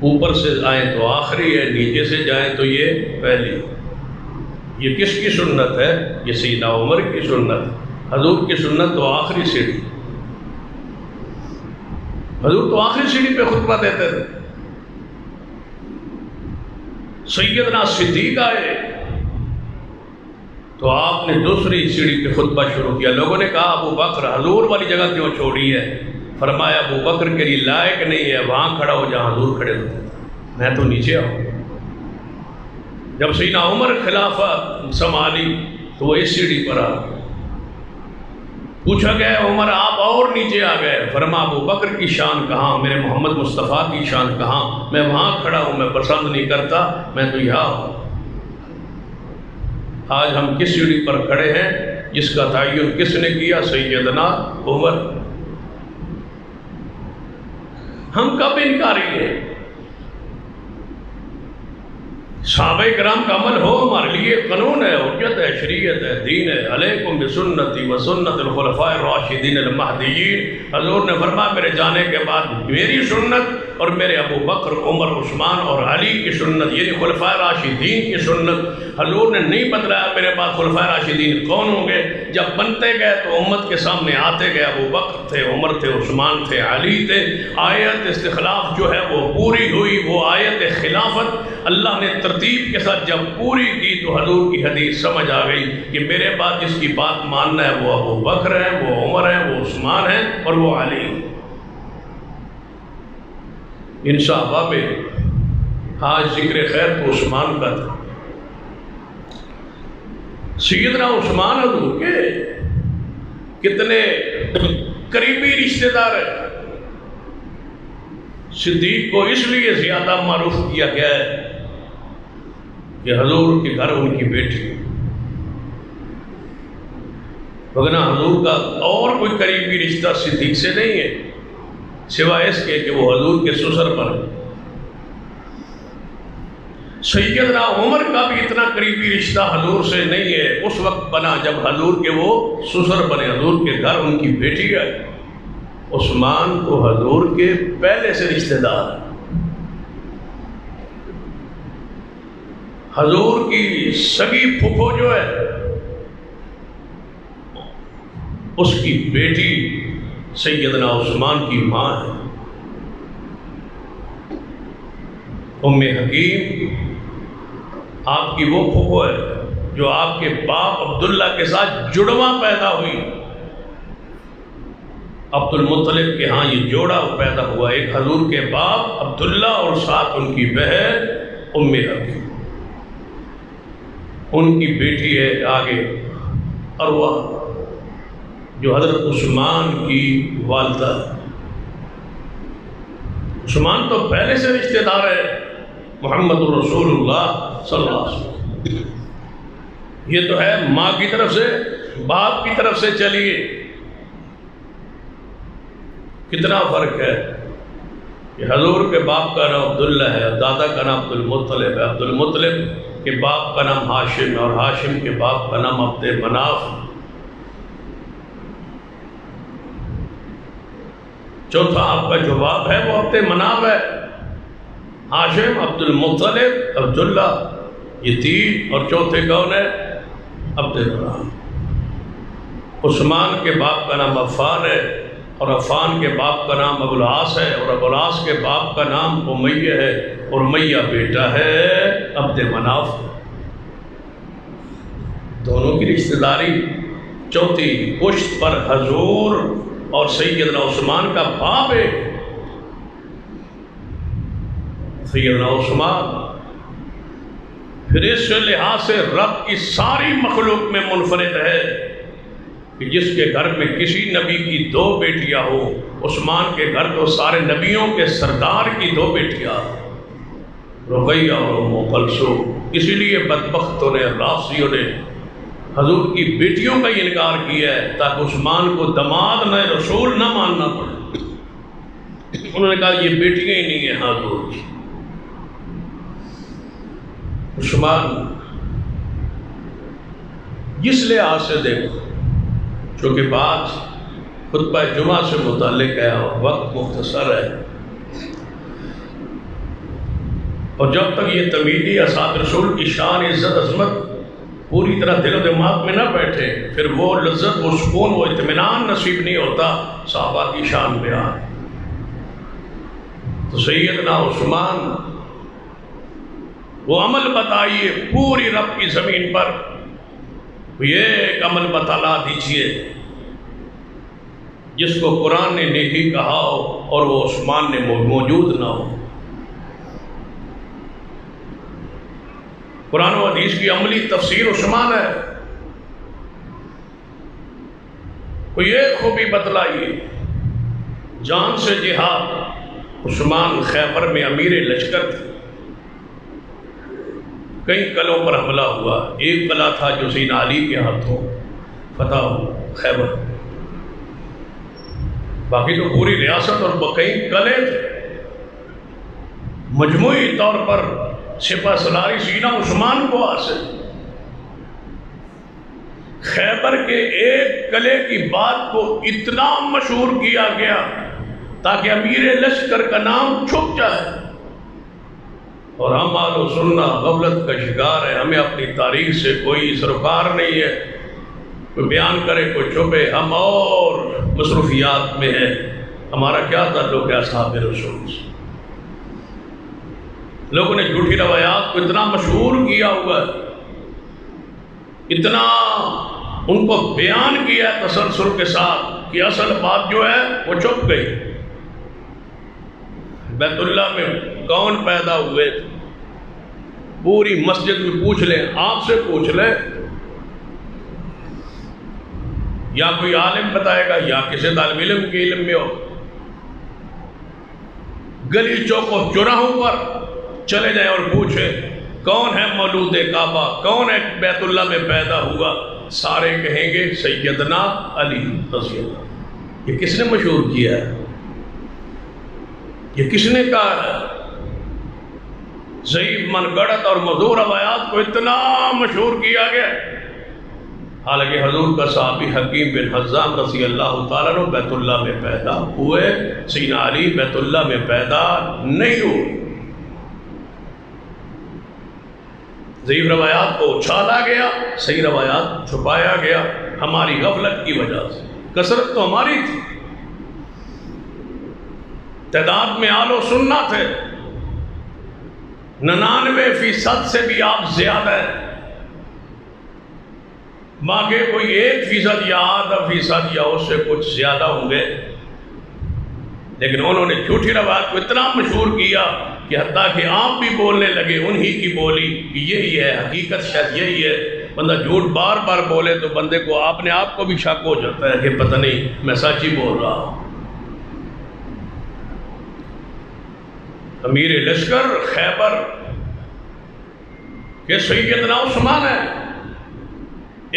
اوپر سے آئیں تو آخری ہے، نیچے سے جائیں تو یہ پہلی۔ یہ کس کی سنت ہے؟ یہ سیدنا عمر کی سنت۔ حضور کی سنت تو آخری سیڑھی، حضور تو آخری سیڑھی پہ خطبہ دیتے تھے۔ سیدنا صدیق آئے تو آپ نے دوسری سیڑھی پہ خطبہ شروع کیا۔ لوگوں نے کہا ابو بکر حضور والی جگہ کیوں چھوڑی ہے؟ فرمایا ابو بکر کے لیے لائق نہیں ہے وہاں کھڑا ہو جہاں حضور کھڑے ہوتے تھے، میں تو نیچے آؤں۔ جب سیدنا عمر خلافت سنبھالی تو وہ اس سیڑھی پر آ گئے۔ پوچھا گیا عمر آپ اور نیچے آ گئے؟ فرمایا ابو بکر کی شان کہاں، میرے محمد مصطفیٰ کی شان کہاں؟ میں وہاں کھڑا ہوں، میں پسند نہیں کرتا، میں تو یہاں ہوں۔ آج ہم کس سیڑھی پر کھڑے ہیں جس کا تعین کس نے کیا؟ سیدنا عمر۔ ہم کب انکاری ہیں؟ صحابہ کرام کا عمل ہو ہمارے لیے قانون ہے، حجت ہے، شریعت ہے، دین ہے۔ علیکم بسنتی و سنت الخلفاء الراشدین المہدیین۔ حضور نے فرمایا میرے جانے کے بعد میری سنت اور میرے ابو بکر، عمر، عثمان اور علی کی سنت، یعنی خلفاء راشدین کی سنت۔ حضور نے نہیں بتلایا میرے بعد خلفاء راشدین کون ہوں گے۔ جب بنتے گئے تو امت کے سامنے آتے گئے، ابو بکر تھے، عمر تھے، عثمان تھے، علی تھے۔ آیت استخلاف جو ہے وہ پوری ہوئی، وہ آیت خلافت اللہ نے ترتیب کے ساتھ جب پوری کی تو حضور کی حدیث سمجھ آ گئی کہ میرے بعد جس کی بات ماننا ہے وہ ابو بکر ہے، وہ عمر ہے، وہ عثمان ہے اور وہ علی۔ ان صحابہ میں آج ذکر خیر تو عثمان کا تھا۔ سیدنا عثمان حضور کے کتنے قریبی رشتہ دار ہیں۔ صدیق کو اس لیے زیادہ معروف کیا گیا ہے کہ حضور کے گھر ان کی بیٹی، وگرنہ حضور کا اور کوئی قریبی رشتہ صدیق سے نہیں ہے سوائے اس کے کہ وہ حضور کے سسر پر۔ سیدنا عمر کا بھی اتنا قریبی رشتہ حضور سے نہیں ہے، اس وقت بنا جب حضور کے وہ سسر بنے، حضور کے گھر ان کی بیٹی آئی۔ عثمان تو حضور کے پہلے سے رشتہ دار ہے۔ حضور کی سگی پھپھو جو ہے اس کی بیٹی سیدنا عثمان کی ماں ہے، ام حکیم۔ آپ کی وہ پھپھو ہے جو آپ کے باپ عبداللہ کے ساتھ جڑواں پیدا ہوئی۔ عبد المطلب کے ہاں یہ جوڑا پیدا ہوا، ایک حضور کے باپ عبداللہ اور ساتھ ان کی بہن ام حکیم، ان کی بیٹی ہے آگے عروہ جو حضرت عثمان کی والدہ ہے۔ عثمان تو پہلے سے رشتہ دار ہے محمد رسول اللہ صلی اللہ علیہ وسلم، یہ تو ہے ماں کی طرف سے، باپ کی طرف سے چلیے کتنا فرق ہے کہ حضور کے باپ کا نام عبداللہ ہے، دادا کا نام عبد المطلب ہے، عبد المطلب کے باپ کا نام ہاشم ہے اور ہاشم کے باپ کا نام عبد مناف۔ چوتھا آپ کا جو باپ ہے وہ عبد مناف ہے، ہاشم، عبد المطلب، عبداللہ، یہ تین، اور چوتھے کون ہے؟ عبد مناف۔ عثمان کے باپ کا نام عفان ہے اور عفان کے باپ کا نام ابو العاص ہے اور ابو العاص کے باپ کا نام امیہ ہے اور امیہ بیٹا ہے عبد مناف۔ دونوں کی رشتہ داری چوتھی پشت پر حضور اور سیدنا عثمان کا باپ ہے، سیدنا عثمان۔ پھر اس لحاظ سے رب کی ساری مخلوق میں منفرد ہے کہ جس کے گھر میں کسی نبی کی دو بیٹیاں ہو، عثمان کے گھر تو سارے نبیوں کے سردار کی دو بیٹیاں، رقیہ اور ام کلثوم۔ اسی لیے بدبختوں نے، رافضیوں نے حضور کی بیٹیوں کا انکار کیا ہے تاکہ عثمان کو دماد نہ رسول نہ ماننا پڑے۔ انہوں نے کہا یہ بیٹیاں ہی نہیں ہیں حضور کی۔ عثمان جس لحاظ سے دیکھو، چونکہ بات خطبہ جمعہ سے متعلق ہے اور وقت مختصر ہے، اور جب تک یہ تمیدی اصحاب رسول کی شان، عزت، عظمت پوری طرح دل و دماغ میں نہ بیٹھے، پھر وہ لذت، وہ سکون، وہ اطمینان نصیب نہیں ہوتا صحابہ کی شان بیان۔ تو سیدنا عثمان وہ عمل بتائیے پوری رب کی زمین پر، یہ ایک عمل بتلا دیجئے جس کو قرآن نے نہیں کہا ہو اور وہ عثمان نے موجود نہ ہو۔ قرآن و حدیث کی عملی تفسیر عثمان ہے، کوئی ایک خوبی بتلائیے۔ جان سے جہاد، عثمان خیبر میں امیر لشکر تھے، کئی قلعوں پر حملہ ہوا، ایک قلعہ تھا جو سیدنا علی کے ہاتھوں فتح ہوا، خیبر، باقی تو پوری ریاست اور کئی قلعے تھے۔ مجموعی طور پر سپہ سالاری سینہ عثمان کو حاصل۔ خیبر کے ایک قلعے کی بات کو اتنا مشہور کیا گیا تاکہ امیر لشکر کا نام چھپ جائے، اور ہم اہل و سنہ غفلت کا شکار ہے، ہمیں اپنی تاریخ سے کوئی سروکار نہیں ہے، کوئی بیان کرے کوئی چھپے، ہم اور مصروفیات میں ہیں، ہمارا کیا تعلق ہے اصحاب رسول سے؟ لوگوں نے جھوٹی روایات کو اتنا مشہور کیا ہوا ہے، اتنا ان کو بیان کیا ہے تسلسل کے ساتھ کہ اصل بات جو ہے وہ چھپ گئی۔ بیت اللہ میں کون پیدا ہوئے تھے؟ پوری مسجد میں پوچھ لیں، آپ سے پوچھ لیں، یا کوئی عالم بتائے گا یا کسی طالب علم کے علم میں ہو۔ گلی چوکوں چوراہوں پر چلے جائیں اور پوچھیں کون ہے مولود کعبہ، کون ہے بیت اللہ میں پیدا ہوا، سارے کہیں گے سیدنا علی رضی اللہ۔ یہ کس نے مشہور کیا ہے؟ یہ کس نے کہا ہے؟ ضعیف، من گڑت اور موضوع روایات کو اتنا مشہور کیا گیا، حالانکہ حضور کا صحابی حکیم بن حزام رضی اللہ تعالیٰ عنہ بیت اللہ میں پیدا ہوئے، سیدنا علی بیت اللہ میں پیدا نہیں ہوئے۔ ضعیف روایات کو اچھالا گیا، صحیح روایات چھپایا گیا ہماری غفلت کی وجہ سے۔ کثرت تو ہماری تھی، تعداد میں اہل و سنہ تھے، 99% سے بھی آپ زیادہ ہیں، باقی کوئی 1% یا 0.5% یا اس سے کچھ زیادہ ہوں گے لیکن انہوں نے جھوٹی روایت کو اتنا مشہور کیا کہ حتیٰ کہ آپ بھی بولنے لگے انہی کی بولی کہ یہی ہے حقیقت، شاید یہی ہے۔ بندہ جھوٹ بار بار بولے تو بندے کو اپنے آپ کو بھی شک ہو جاتا ہے کہ پتہ نہیں میں سچ ہی بول رہا ہوں۔ امیر لشکر خیبر کہ سیدنا عثمان ہے،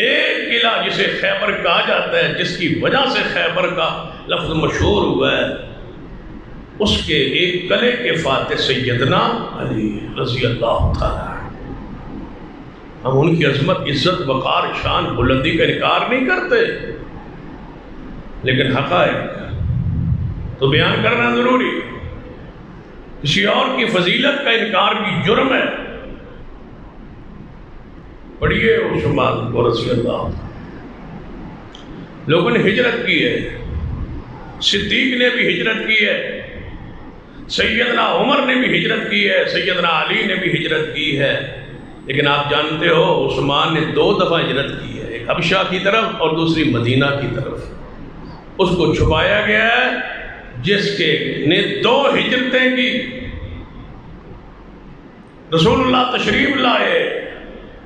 ایک قلعہ جسے خیبر کہا جاتا ہے، جس کی وجہ سے خیبر کا لفظ مشہور ہوا ہے، اس کے ایک قلعے کے فاتح سیدنا علی رضی اللہ تعالیٰ۔ ہم ان کی عظمت، عزت، وقار، شان، بلندی کا انکار نہیں کرتے، لیکن حقائق تو بیان کرنا ضروری۔ کسی اور کی فضیلت کا انکار بھی جرم ہے۔ پڑھیے عثمان کو رضی اللہ، لوگوں نے ہجرت کی ہے، صدیق نے بھی ہجرت کی ہے، سیدنا عمر نے بھی ہجرت کی ہے، سیدنا علی نے بھی ہجرت کی ہے، لیکن آپ جانتے ہو عثمان نے 2 دفعہ ہجرت کی ہے، ایک حبشہ کی طرف اور دوسری مدینہ کی طرف۔ اس کو چھپایا گیا ہے، جس کے نے 2 ہجرتیں کی۔ رسول اللہ تشریف لائے،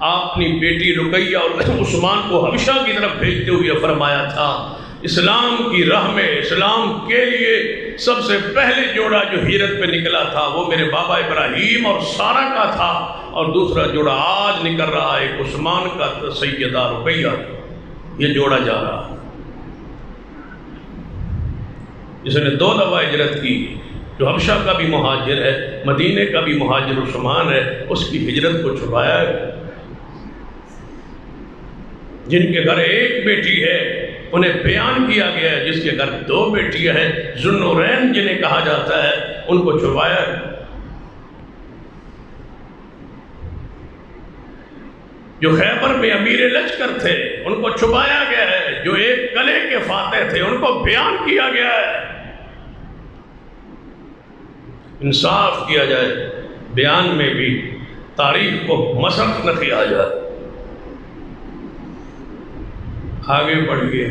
آپ اپنی بیٹی رقیہ اور عثمان کو حبشہ کی طرف بھیجتے ہوئے فرمایا تھا، اسلام کی راہ میں اسلام کے لیے سب سے پہلے جوڑا جو ہجرت پہ نکلا تھا وہ میرے بابا ابراہیم اور سارہ کا تھا، اور دوسرا جوڑا آج نکل رہا ہے عثمان کا سیدہ رقیہ، یہ جوڑا جا رہا ہے۔ جس نے 2 دفعہ ہجرت کی، جو حبشہ کا بھی مہاجر ہے، مدینے کا بھی مہاجر عثمان ہے، اس کی ہجرت کو چھپایا ہے۔ جن کے گھر ایک بیٹی ہے انہیں بیان کیا گیا ہے، جس کے گھر 2 بیٹیاں ہیں، ذوالنورین جنہیں کہا جاتا ہے، ان کو چھپایا ہے۔ جو خیبر میں امیر لشکر تھے ان کو چھپایا گیا ہے، جو ایک قلعے کے فاتح تھے ان کو بیان کیا گیا ہے۔ انصاف کیا جائے، بیان میں بھی تاریخ کو مسخ نہ کیا جائے۔ آگے بڑھئے،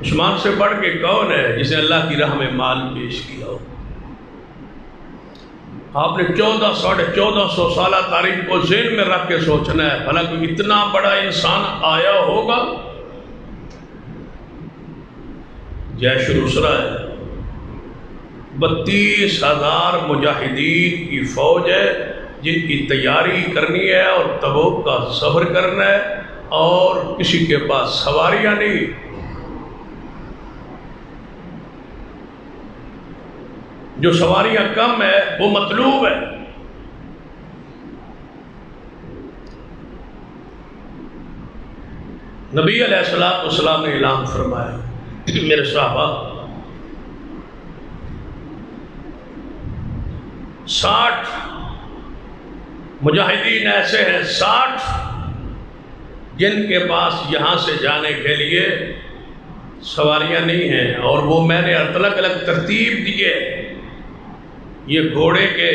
عثمان سے بڑھ کے کون ہے جسے اللہ کی راہ میں مال پیش کیا ہو؟ آپ نے 1400 سالہ تاریخ کو ذہن میں رکھ کے سوچنا ہے، بھلا کوئی اتنا بڑا انسان آیا ہوگا؟ جیش الاسرہ ہے، 32,000 مجاہدین کی فوج ہے، جن کی تیاری کرنی ہے اور تبوک کا سفر کرنا ہے، اور کسی کے پاس سواریاں نہیں۔ جو سواریاں کم ہے وہ مطلوب ہے۔ نبی علیہ السلام نے اعلان فرمایا، میرے صحابہ 60 مجاہدین ایسے ہیں، 60 جن کے پاس یہاں سے جانے کے لیے سواریاں نہیں ہیں، اور وہ میں نے الگ الگ ترتیب دیے۔ یہ گھوڑے کے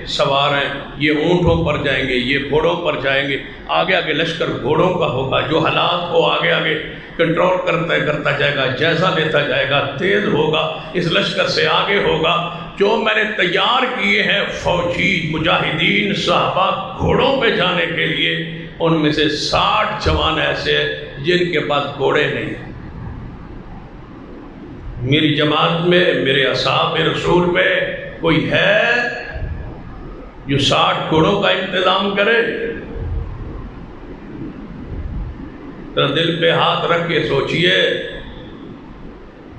سوار ہیں، یہ اونٹوں پر جائیں گے، یہ گھوڑوں پر جائیں گے، آگے آگے لشکر گھوڑوں کا ہوگا، جو حالات کو آگے آگے کنٹرول کرتا جائے گا، جیسا لیتا جائے گا، تیز ہوگا، اس لشکر سے آگے ہوگا۔ جو میں نے تیار کیے ہیں فوجی مجاہدین صحابہ گھوڑوں پہ جانے کے لیے، ان میں سے 60 جوان ایسے ہیں جن کے پاس گھوڑے نہیں۔ میری جماعت میں، میرے اصحاب رسول میں کوئی ہے جو 60 گھوڑوں کا انتظام کرے؟ ذرا دل پہ ہاتھ رکھ کے سوچئے۔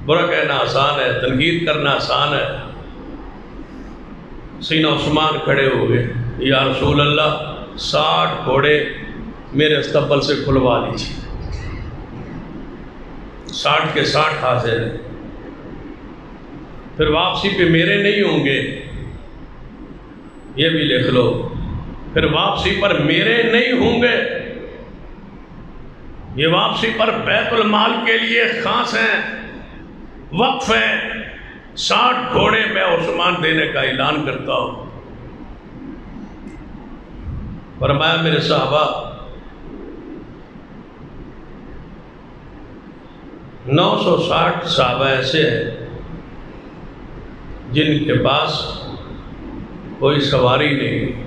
برا کہنا آسان ہے، تنقید کرنا آسان ہے۔ سیدنا عثمان کھڑے ہوئے، یا رسول اللہ 60 گھوڑے میرے استقبال سے کھلوا لیجیے۔ 60 کے 60 حاضر ہیں، پھر واپسی پہ میرے نہیں ہوں گے، یہ بھی لکھ لو، پھر واپسی پر میرے نہیں ہوں گے، یہ واپسی پر بیت المال کے لیے خاص ہیں، وقف ہیں۔ 60 گھوڑے میں عثمان دینے کا اعلان کرتا ہوں۔ فرمایا میرے صحابہ 960 صحابہ ایسے ہیں جن کے پاس کوئی سواری نہیں۔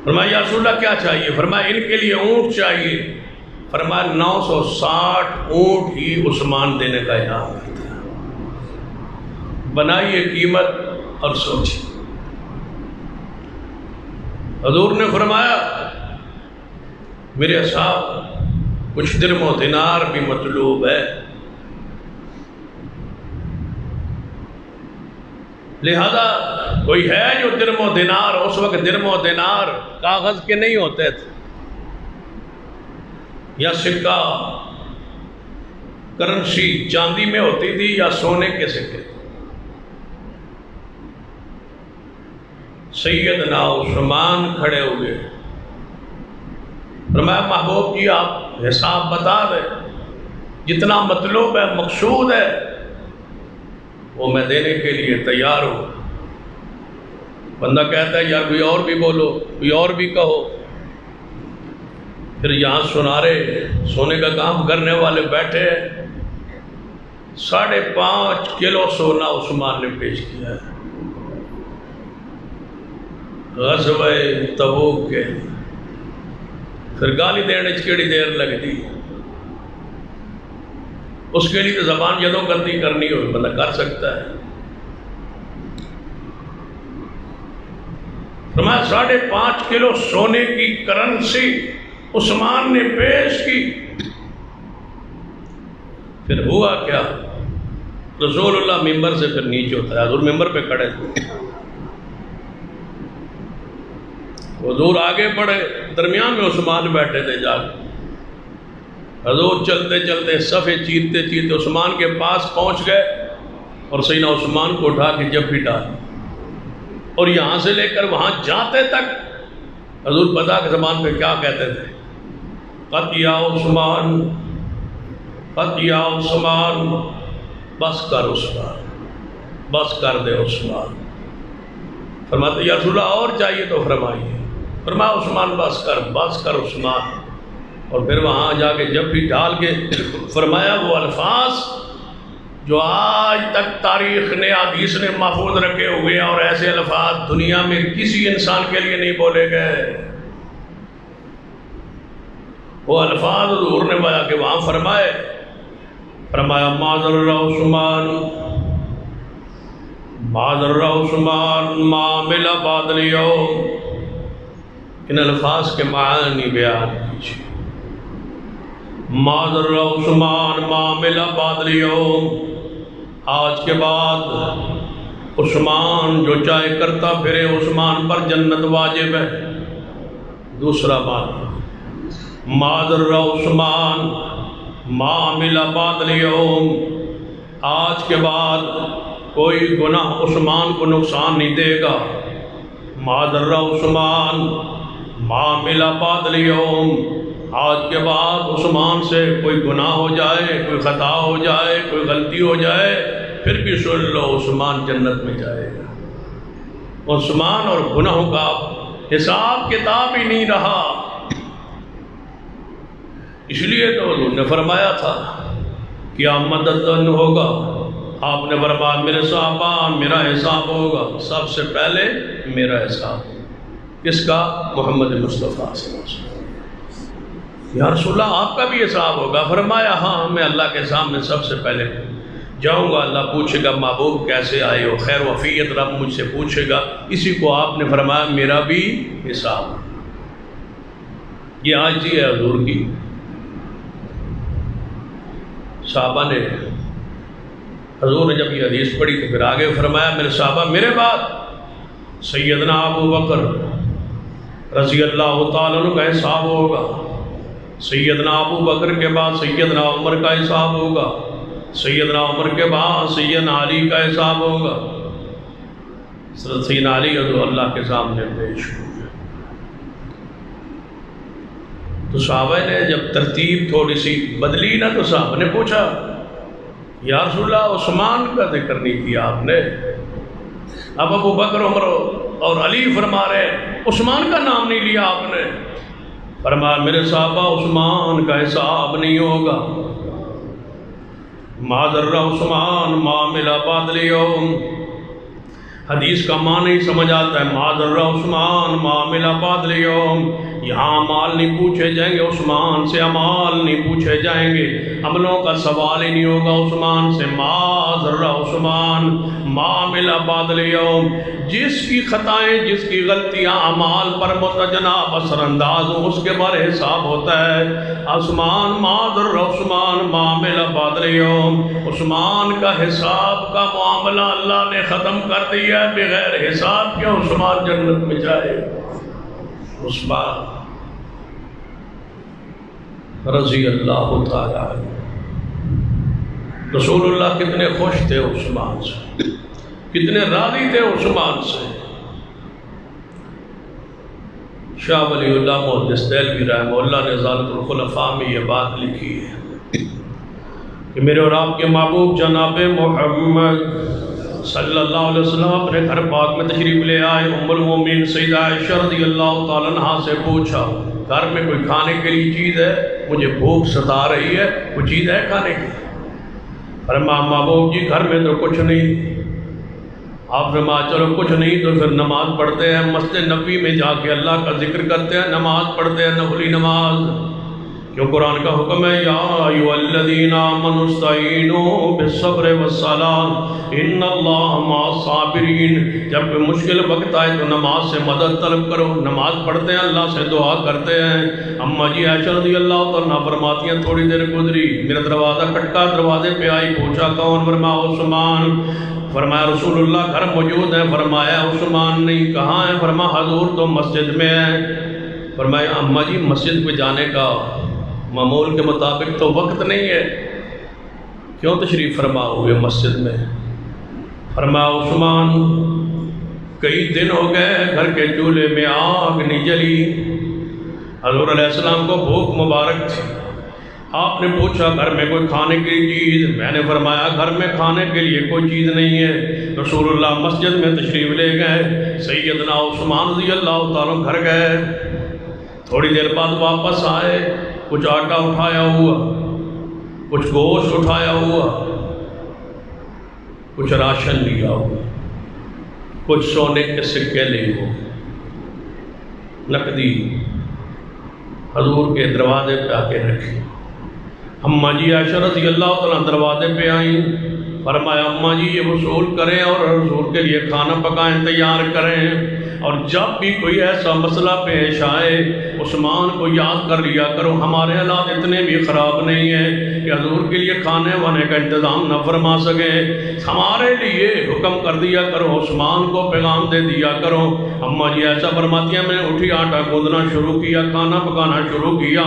فرمایا یا رسول اللہ کیا چاہیے؟ فرمایا ان کے لیے اونٹ چاہیے۔ فرمایا 960 اونٹ ہی عثمان دینے کا انعام تھا۔ بنائیے قیمت اور سوچیے۔ حضور نے فرمایا میرے اصحاب کچھ درم و دینار بھی مطلوب ہے، لہذا کوئی ہے جو درم و دینار، اس وقت درم و دینار کاغذ کے نہیں ہوتے تھے یا سکہ کرنسی چاندی میں ہوتی تھی یا سونے کے سکے۔ سیدنا عثمان کھڑے ہوئے، فرمایا محبوب جی آپ حساب بتا دیں، جتنا مطلوب ہے مقصود ہے وہ میں دینے کے لیے تیار ہوں۔ بندہ کہتا ہے یار کوئی اور بھی بولو، کوئی اور بھی کہو۔ پھر یہاں سنارے سونے کا کام کرنے والے بیٹھے، 5.5 کلو سونا عثمان نے پیش کیا ہے غزوہ تبوک کے۔ پھر گالی دینے کیڑی دیر لگتی، اس کے لیے تو زبان جدوں گندی کرنی ہو بندہ کر سکتا ہے۔ فرمایا 5.5 کلو سونے کی کرنسی عثمان نے پیش کی۔ پھر ہوا کیا؟ رسول اللہ ممبر سے پھر نیچے ہوتا ہے، حضور ممبر پہ کھڑے تھے، حضور آگے بڑھے، درمیان میں عثمان بیٹھے تھے جا کے۔ حضور چلتے چلتے صفے چیرتے چیرتے عثمان کے پاس پہنچ گئے اور سیدنا عثمان کو اٹھا کے جب ڈال، اور یہاں سے لے کر وہاں جاتے تک حضور پتہ کہ زبان پہ کیا کہتے تھے، قط یا عثمان، قط یا عثمان، بس کر عثمان، بس کر دے عثمان۔ فرماتے یا رسول اللہ اور چاہیے تو فرمائیے۔ فرمایا عثمان بس کر عثمان۔ اور پھر وہاں جا کے جب بھی ڈال کے فرمایا وہ الفاظ جو آج تک تاریخ نے حدیث نے محفوظ رکھے ہوئے ہیں، اور ایسے الفاظ دنیا میں کسی انسان کے لیے نہیں بولے گئے، وہ الفاظ حضور نے بجا کے وہاں فرمایا معذر عثمان، معذر عثمان ما ملا بعد اليوم۔ ان الفاظ کے معنی بیان کیجیے۔ معذر عثمان ما ملا بعد اليوم، آج کے بعد عثمان جو چاہے کرتا پھرے، عثمان پر جنت واجب ہے۔ دوسرا بات، معذر عثمان ما ملا بعد اليوم، آج کے بعد کوئی گناہ عثمان کو نقصان نہیں دے گا۔ معذر عثمان ما ملا بعد اليوم، آج کے بعد عثمان سے کوئی گناہ ہو جائے، کوئی خطا ہو جائے، کوئی غلطی ہو جائے، پھر بھی سن لو عثمان جنت میں جائے گا۔ عثمان اور گناہوں کا حساب کتاب ہی نہیں رہا۔ اس لیے تو حضور نے فرمایا تھا قیامت دن ہوگا، آپ نے فرمایا میرے صحابہ میرا حساب ہوگا، سب سے پہلے میرا حساب۔ کس کا؟ محمد مصطفیٰ صلی اللہ علیہ وسلم۔ یا رسول اللہ آپ کا بھی حساب ہوگا؟ فرمایا ہاں، میں اللہ کے سامنے سب سے پہلے جاؤں گا، اللہ پوچھے گا محبوب کیسے آئے ہو، خیر وفیت رب مجھ سے پوچھے گا، اسی کو آپ نے فرمایا میرا بھی حساب۔ یہ عاجزی ہے حضور کی۔ صحابہ نے، حضور نے جب یہ حدیث پڑھی تو پھر آگے فرمایا میرے صحابہ میرے بعد سیدنا ابو بکر رضی اللہ تعالیٰ عنہ کا حساب ہوگا، سیدنا ابو بکر کے بعد سیدنا عمر کا حساب ہوگا، سیدنا عمر کے بعد سیدنا علی کا حساب ہوگا۔ سیدنا علی جو اللہ کے سامنے پیش ہوئے تو صحابہ نے جب ترتیب تھوڑی سی بدلی نا تو صحابہ نے پوچھا یا رسول اللہ عثمان کا ذکر نہیں کیا آپ نے، اب ابو بکر عمر اور علی فرما رہے عثمان کا نام نہیں لیا آپ نے۔ فرمایا میرے صحابہ عثمان کا حساب نہیں ہوگا، معذر عثمان ما ملا بعد اليوم. حدیث کا معنی ہی سمجھ آتا ہے معذر عثمان ما ملا بعد اليوم. یہاں مال نہیں پوچھے جائیں گے، عثمان سے امال نہیں پوچھے جائیں گے، عملوں کا سوال ہی نہیں ہوگا عثمان سے. معذر عثمان ما ملا بعد اليوم. جس کی خطائیں، جس کی غلطیاں اعمال پر متجناب اثر انداز ہوں، اس کے بارے حساب ہوتا ہے. عثمان معذر عثمان ما ملا بعد اليوم. عثمان کا حساب کا معاملہ اللہ نے ختم کر دیا، بغیر حساب کے عثمان جنت میں جائے. عثمان رضی اللہ تعالی عنہ. رسول اللہ کتنے خوش تھے عثمان سے، کتنے راضی تھے عثمان سے. شاہ ولی اللہ محدث دہلوی رحمہ اللہ نے ذالک الخلفاء میں یہ بات لکھی ہے کہ میرے اور آپ کے محبوب جناب محمد صلی اللہ علیہ وسلم اپنے گھر پاک میں تشریف لے آئے. ام المومنین سیدہ عائشہ رضی اللہ تعالیٰ عنہا سے پوچھا گھر میں کوئی کھانے کے لیے چیز ہے؟ مجھے بھوک ستا رہی ہے، کوئی چیز ہے کھانے کی؟ فرمایا محبوب جی گھر میں تو کچھ نہیں. آپ فرمایا چلو کچھ نہیں تو پھر نماز پڑھتے ہیں، مسجد نبوی میں جا کے اللہ کا ذکر کرتے ہیں، نماز پڑھتے ہیں، نفلی نماز. کیوں قرآن کا حکم ہے یا ایھا الذین آمنوا استعینوا بالصبر والصلاۃ ان اللہ مع الصابرین. جب کوئی مشکل وقت آئے تو نماز سے مدد طلب کرو. نماز پڑھتے ہیں، اللہ سے دعا کرتے ہیں. اما جی عائشہ رضی اللہ تعالیٰ فرماتی ہیں تھوڑی دیر گزری، میرا دروازہ کھٹکا، دروازے پہ آئی، پوچھا کون؟ فرمایا عثمان. فرمایا رسول اللہ گھر موجود ہیں؟ فرمایا عثمان نہیں. کہاں ہے؟ فرمایا حضور تو مسجد میں ہے. فرمایا اما جی مسجد پہ جانے کا معمول کے مطابق تو وقت نہیں ہے، کیوں تشریف فرما ہوئے مسجد میں؟ فرمایا عثمان کئی دن ہو گئے گھر کے چولہے میں آگ نہیں جلی. حضور علیہ السلام کو بھوک مبارک تھی. آپ نے پوچھا گھر میں کوئی کھانے کی چیز؟ میں نے فرمایا گھر میں کھانے کے لیے کوئی چیز نہیں ہے. رسول اللہ مسجد میں تشریف لے گئے. سیدنا عثمان رضی اللہ تعالیٰ گھر گئے. تھوڑی دیر بعد واپس آئے. کچھ آٹا اٹھایا ہوا، کچھ گوشت اٹھایا ہوا، کچھ راشن لیا ہوا، کچھ سونے کے سکے لے ہوئے، نقدی حضور کے دروازے پہ آ کے رکھی. اماں جی عائشہ رضی اللہ تعالیٰ دروازے پہ آئیں. فرمایا اماں جی یہ وصول کریں اور حضور کے لیے کھانا پکائیں، تیار کریں. اور جب بھی کوئی ایسا مسئلہ پیش آئے عثمان کو یاد کر لیا کرو. ہمارے حالات اتنے بھی خراب نہیں ہیں کہ حضور کے لیے کھانے وانے کا انتظام نہ فرما سکیں. ہمارے لیے حکم کر دیا کرو، عثمان کو پیغام دے دیا کرو. اماں جی ایسا فرماتی ہیں میں اٹھی آٹا گوندنا شروع کیا، کھانا پکانا شروع کیا.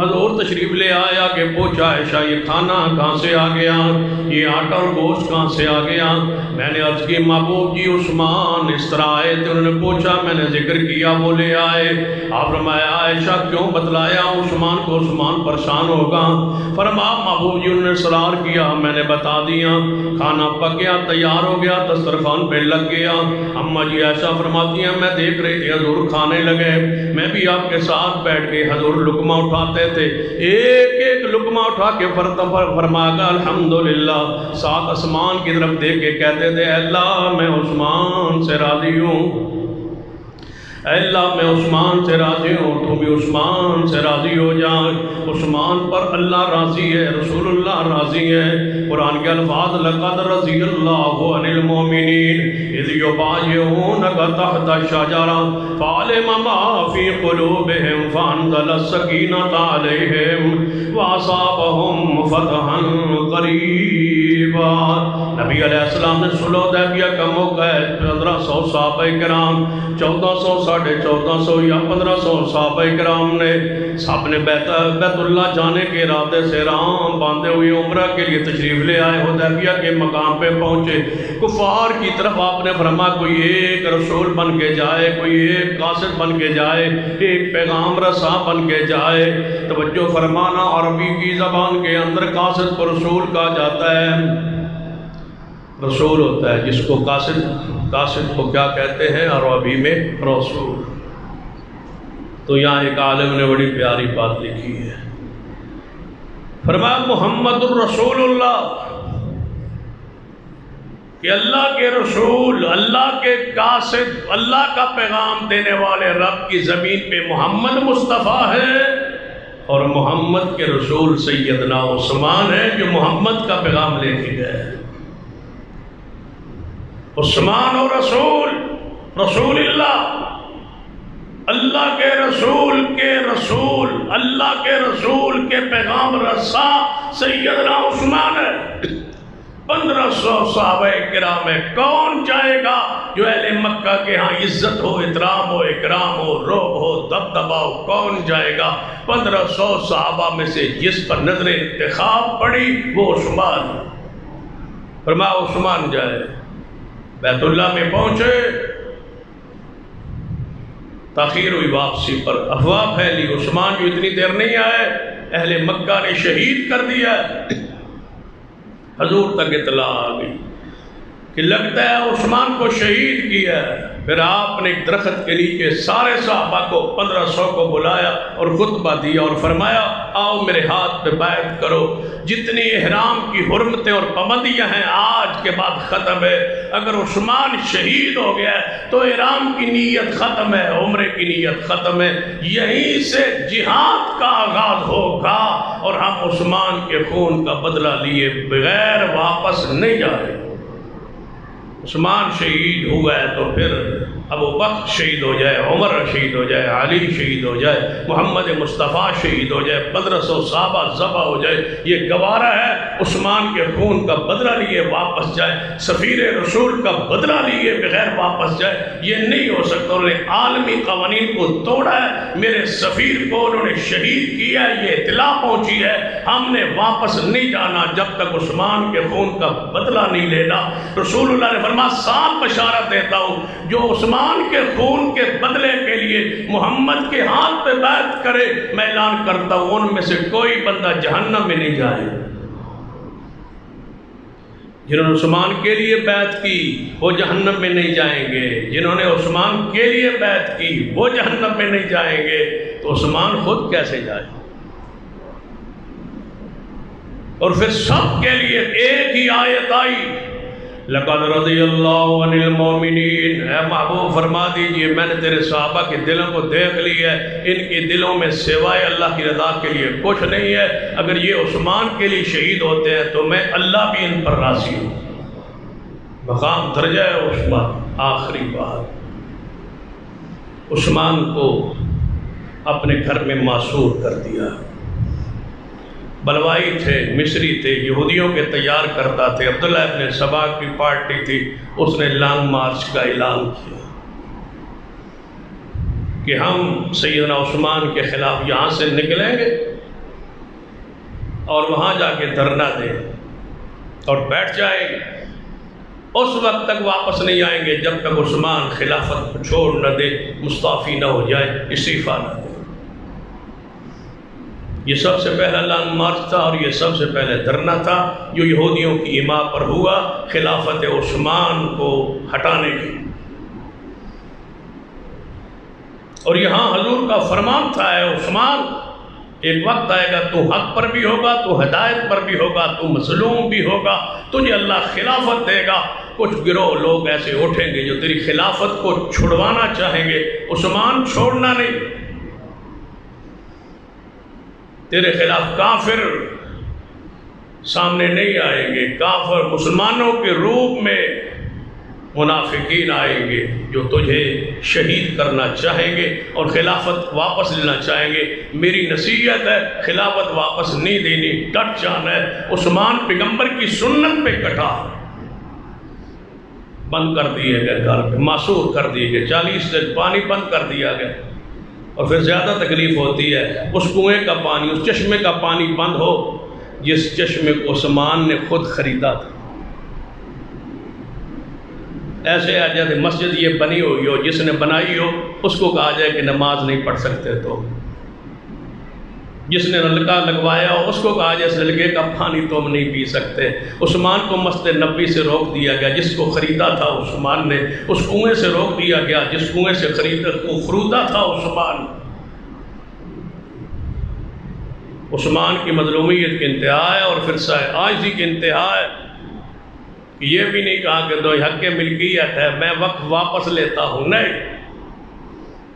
حضور تشریف لے آیا کہ پوچھا عائشہ یہ کھانا کہاں سے آ گیا، یہ آٹا اور گوشت کہاں سے آ گیا؟ میں نے عرض کی محبوب جی عثمان اس طرح آئے تھے. انہوں نے پوچھا، میں نے ذکر کیا، وہ لے آئے. آپ فرمایا عائشہ کیوں بتلایا عثمان کو؟ عثمان پریشان ہوگا. فرمایا محبوب جی انہوں نے اصرار کیا، میں نے بتا دیا. کھانا پک گیا، تیار ہو گیا، دسترخوان پہ لگ گیا. اماں جی عائشہ فرماتی ہیں میں دیکھ رہی تھی حضور کھانے لگے، میں بھی آپ کے ساتھ بیٹھ کے حضور لقمہ اٹھاتے تھے. ایک ایک لقمہ اٹھا کے فرمایا الحمدللہ. ساتھ آسمان کی طرف دیکھ کے کہتے تھے اے اللہ میں عثمان سے راضی ہوں، اے اللہ میں عثمان سے راضی ہوں، تو بھی عثمان سے راضی ہو جا. عثمان پر اللہ راضی ہے، رسول اللہ راضی ہے. قرآن کے الفاظ لقد رضی اللہ عن المؤمنین اذ یبایعونک تحت الشجرہ فعلم ما فی قلوبہم فانزل السکینۃ علیہم واصابہم فتحا قریبا. نبی علیہ السلام نے صلح حدیبیہ کا موقع ہے، 1500 صحابہ کرام، 1400 1450 یا 1500 صحابہ کرام نے سب نے بیت اللہ جانے کے ارادے سے رام باندھے ہوئے عمرہ کے لیے تشریف لے آئے. حدیبیہ کے مقام پہ پہنچے. کفار کی طرف آپ نے فرمایا کوئی ایک رسول بن کے جائے، کوئی ایک قاصد بن کے جائے، ایک پیغام رساں بن کے جائے. توجہ فرمانا، عربی کی زبان کے اندر قاصد کو رسول کہا جاتا ہے. رسول ہوتا ہے جس کو قاصد کو کیا کہتے ہیں عربی میں؟ رسول. تو یہاں ایک عالم نے بڑی پیاری بات لکھی ہے فرمایا محمد الرسول اللہ کہ اللہ کے رسول، اللہ کے قاصد، اللہ کا پیغام دینے والے رب کی زمین پہ محمد مصطفیٰ ہے، اور محمد کے رسول سیدنا عثمان ہے جو محمد کا پیغام لے کے گئے۔ عثمان و رسول اللہ، اللہ کے رسول کے رسول، اللہ کے رسول کے پیغام رسا سیدنا عثمان ہے۔ 1500 صحابہ کرام میں کون جائے گا جو اہل مکہ کے ہاں عزت ہو، احترام ہو، اکرام ہو، رعب ہو، دبدبا ہو؟ کون جائے گا؟ 1500 صحابہ میں سے جس پر نظر انتخاب پڑی وہ عثمان۔ فرمایا عثمان جائے۔ بیت اللہ میں پہنچے، تاخیر ہوئی واپسی پر، افواہ پھیلی عثمان جو اتنی دیر نہیں آئے، اہل مکہ نے شہید کر دیا۔ حضور تک اطلاع آ گئی کہ لگتا ہے عثمان کو شہید کیا ہے۔ پھر آپ نے ایک درخت کے نیچے سارے صحابہ کو 1500 کو بلایا اور خطبہ دیا اور فرمایا آؤ میرے ہاتھ پہ بیعت کرو، جتنی احرام کی حرمتیں اور پابندیاں ہیں آج کے بعد ختم ہے۔ اگر عثمان شہید ہو گیا ہے تو احرام کی نیت ختم ہے، عمرے کی نیت ختم ہے، یہیں سے جہاد کا آغاز ہوگا اور ہم عثمان کے خون کا بدلہ لیے بغیر واپس نہیں جائیں۔ عثمان شہید ہوا ہے تو پھر ابو بکر شہید ہو جائے، عمر شہید ہو جائے، علی شہید ہو جائے، محمد مصطفیٰ شہید ہو جائے، 1500 صحابہ ذبح ہو جائے، یہ گوارا ہے؟ عثمان کے خون کا بدلہ لیے واپس جائے، سفیر رسول کا بدلہ لیے بغیر واپس جائے؟ یہ نہیں ہو سکتا۔ انہوں نے عالمی قوانین کو توڑا ہے، میرے سفیر کو انہوں نے شہید کیا ہے، یہ اطلاع پہنچی ہے، ہم نے واپس نہیں جانا جب تک عثمان کے خون کا بدلہ نہیں لینا۔ رسول اللہ نے فرمایا صاف بشارت دیتا ہوں جو عثمان کے خون کے بدلے کے لیے محمد کے ہاتھ پہ بیعت کرے، میں اعلان کرتا ہوں ان میں سے کوئی بندہ جہنم میں نہیں جائے۔ جنہوں نے عثمان کے لیے بیعت کی وہ جہنم میں نہیں جائیں گے، جنہوں نے عثمان کے لیے بیعت کی وہ جہنم میں نہیں جائیں گے، تو عثمان خود کیسے جائے؟ اور پھر سب کے لیے ایک ہی آیت آئی، لقد رضی اللہ عن المؤمنین، اے محبوب فرما دیجئے میں نے تیرے صحابہ کے دلوں کو دیکھ لیا ہے، ان کے دلوں میں سوائے اللہ کی رضا کے لیے کچھ نہیں ہے، اگر یہ عثمان کے لیے شہید ہوتے ہیں تو میں اللہ بھی ان پر راضی ہوں۔ مقام درجہ ہے عثمان۔ آخری بات، عثمان کو اپنے گھر میں معصور کر دیا۔ بلوائی تھے، مصری تھے، یہودیوں کے تیار کرتا تھے، عبداللہ ابن سبا کی پارٹی تھی، اس نے لانگ مارچ کا اعلان کیا کہ ہم سیدنا عثمان کے خلاف یہاں سے نکلیں گے اور وہاں جا کے دھرنا دیں اور بیٹھ جائیں گے، اس وقت تک واپس نہیں آئیں گے جب تک عثمان خلافت کو چھوڑ نہ دے، مستعفی نہ ہو جائے، استعفیٰ نہ دے۔ یہ سب سے پہلا لانگ مارچ تھا اور یہ سب سے پہلے دھرنا تھا جو یہودیوں کی ایما پر ہوا خلافت عثمان کو ہٹانے کی۔ اور یہاں حضور کا فرمان تھا، اے عثمان ایک وقت آئے گا تو حق پر بھی ہوگا، تو ہدایت پر بھی ہوگا، تو مظلوم بھی ہوگا، تجھے اللہ خلافت دے گا۔ کچھ گروہ لوگ ایسے اٹھیں گے جو تیری خلافت کو چھڑوانا چاہیں گے، عثمان چھوڑنا نہیں، تیرے خلاف کافر سامنے نہیں آئیں گے، کافر مسلمانوں کے روپ میں منافقین آئیں گے جو تجھے شہید کرنا چاہیں گے اور خلافت واپس لینا چاہیں گے۔ میری نصیحت ہے خلافت واپس نہیں دینی، ڈٹ جانا ہے۔ عثمان پیغمبر کی سنت پہ کٹا، بند کر دیے گئے، گھر پہ معصور کر دیے گئے، 40 دن پانی بند کر دیا گیا۔ اور پھر زیادہ تکلیف ہوتی ہے اس کنویں کا پانی، اس چشمے کا پانی بند ہو جس چشمے کو عثمان نے خود خریدا تھا۔ ایسے آ جائے مسجد یہ بنی ہوئی ہو، جس نے بنائی ہو اس کو کہا جائے کہ نماز نہیں پڑھ سکتے، تو جس نے نلکا لگوایا ہو اس کو کہا جائے اس نلکے کا پانی تم نہیں پی سکتے۔ عثمان کو مسجد نبوی سے روک دیا گیا، جس کو خریدا تھا عثمان نے، اس کنویں سے روک دیا گیا جس کنویں سے خریدا تھا عثمان۔ عثمان کی مظلومیت کی انتہا ہے اور پھر عاجزی کی انتہا ہے. یہ بھی نہیں کہا کہ دو حق ملکیت ہے میں وقت واپس لیتا ہوں، نہیں.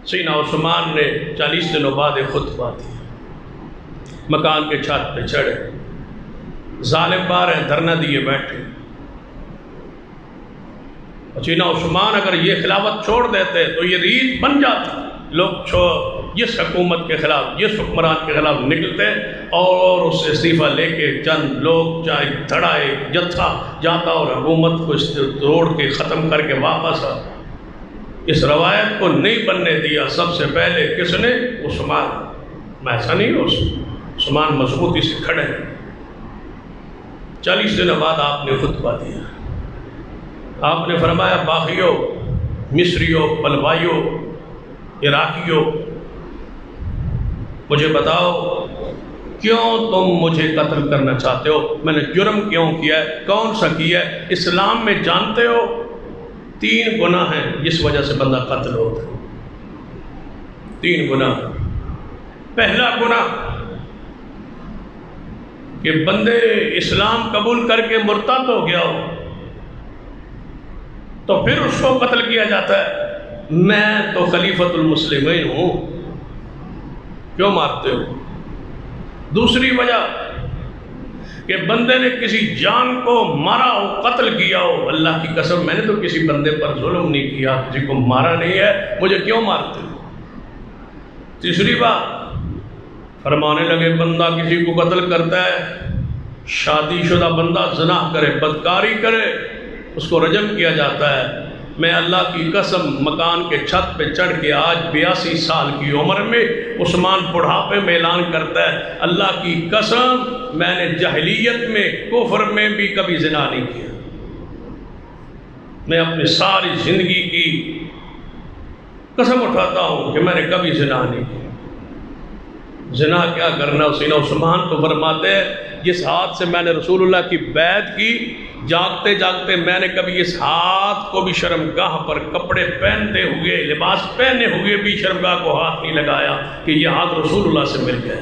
سیدنا عثمان نے 40 دنوں بعد ایک خطبہ دیا، مکان کے چھت پہ چڑھے، ظالم بار ہیں دھرنا دیے بیٹھے. سیدنا عثمان اگر یہ خلافت چھوڑ دیتے تو یہ ریت بن جاتی، لوگ جس حکومت کے خلاف جس حکمران کے خلاف نکلتے اور اس سے استعفیٰ لے کے چند لوگ چاہے دھڑا ایک جتھا جاتا اور حکومت کو توڑ کے ختم کر کے واپس آ. اس روایت کو نہیں بننے دیا سب سے پہلے کس نے؟ عثمان. ایسا نہیں ہو، عثمان مضبوطی سے کھڑے. 40 دنوں بعد آپ نے خطبہ دیا. آپ نے فرمایا باغیوں، مصریوں، پلوائیوں، عراقیوں، مجھے بتاؤ کیوں تم مجھے قتل کرنا چاہتے ہو؟ میں نے جرم کیوں کیا ہے؟ کون سا کیا ہے؟ اسلام میں جانتے ہو 3 گناہ ہیں جس وجہ سے بندہ قتل ہوتا ہے. 3 گناہ. پہلا گناہ کہ بندے اسلام قبول کر کے مرتد ہو گیا ہو تو پھر اس کو قتل کیا جاتا ہے. میں تو خلیفۃ المسلمین ہوں، کیوں مارتے ہو؟ دوسری وجہ کہ بندے نے کسی جان کو مارا ہو، قتل کیا ہو. اللہ کی قسم میں نے تو کسی بندے پر ظلم نہیں کیا، کسی کو مارا نہیں ہے، مجھے کیوں مارتے ہو؟ تیسری بات فرمانے لگے بندہ کسی کو قتل کرتا ہے، شادی شدہ بندہ زنا کرے، بدکاری کرے، اس کو رجم کیا جاتا ہے. میں اللہ کی قسم مکان کے چھت پہ چڑھ کے آج 82 سال کی عمر میں عثمان بڑھاپے میں اعلان کرتا ہے اللہ کی قسم میں نے جاہلیت میں کفر میں بھی کبھی زنا نہیں کیا. میں اپنی ساری زندگی کی قسم اٹھاتا ہوں کہ میں نے کبھی زنا نہیں کیا. زنا کیا کرنا؟ سیدنا عثمان تو فرماتے ہیں جس ہاتھ سے میں نے رسول اللہ کی بیعت کی، جاگتے جاگتے میں نے کبھی اس ہاتھ کو بھی شرمگاہ پر کپڑے پہنتے ہوئے لباس پہنے ہوئے بھی شرمگاہ کو ہاتھ نہیں لگایا کہ یہ ہاتھ رسول اللہ سے مل گئے.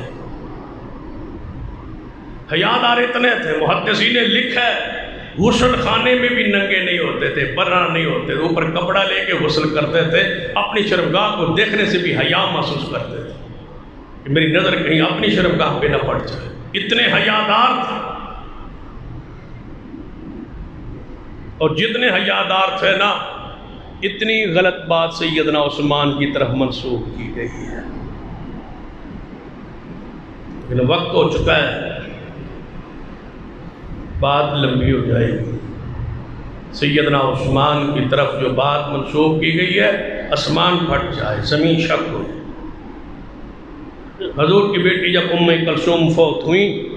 حیادار اتنے تھے، محدثین نے لکھا ہے غسل خانے میں بھی ننگے نہیں ہوتے تھے، برہنہ نہیں ہوتے تھے، اوپر کپڑا لے کے غسل کرتے تھے. اپنی شرمگاہ کو دیکھنے سے بھی حیا محسوس کرتے تھے کہ میری نظر کہیں اپنی شرمگاہ پہ نہ پڑ جائے. اتنے حیادار تھے. اور جتنے حیادار تھے نا اتنی غلط بات سیدنا عثمان کی طرف منسوخ کی گئی ہے. لیکن وقت ہو چکا ہے، بات لمبی ہو جائے گی. سیدنا عثمان کی طرف جو بات منسوخ کی گئی ہے آسمان پھٹ جائے، زمین شک ہو جائے. حضور کی بیٹی جب ام کلثوم فوت ہوئیں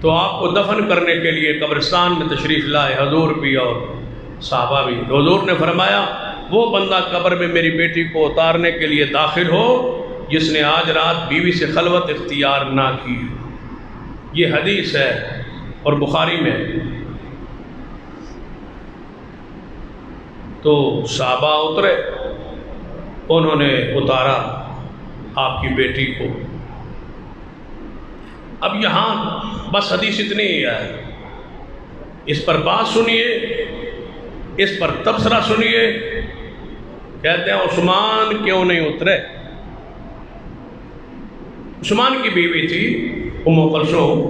تو آپ کو دفن کرنے کے لیے قبرستان میں تشریف لائے حضور بھی اور صحابہ بھی. تو حضور نے فرمایا وہ بندہ قبر میں میری بیٹی کو اتارنے کے لیے داخل ہو جس نے آج رات بیوی سے خلوت اختیار نہ کی. یہ حدیث ہے اور بخاری میں. تو صحابہ اترے، انہوں نے اتارا آپ کی بیٹی کو. اب یہاں بس حدیث اتنی ہی ہے، اس پر بات سنیے، اس پر تبصرہ سنیے. کہتے ہیں عثمان کیوں نہیں اترے؟ عثمان کی بیوی تھی ام کلثوم.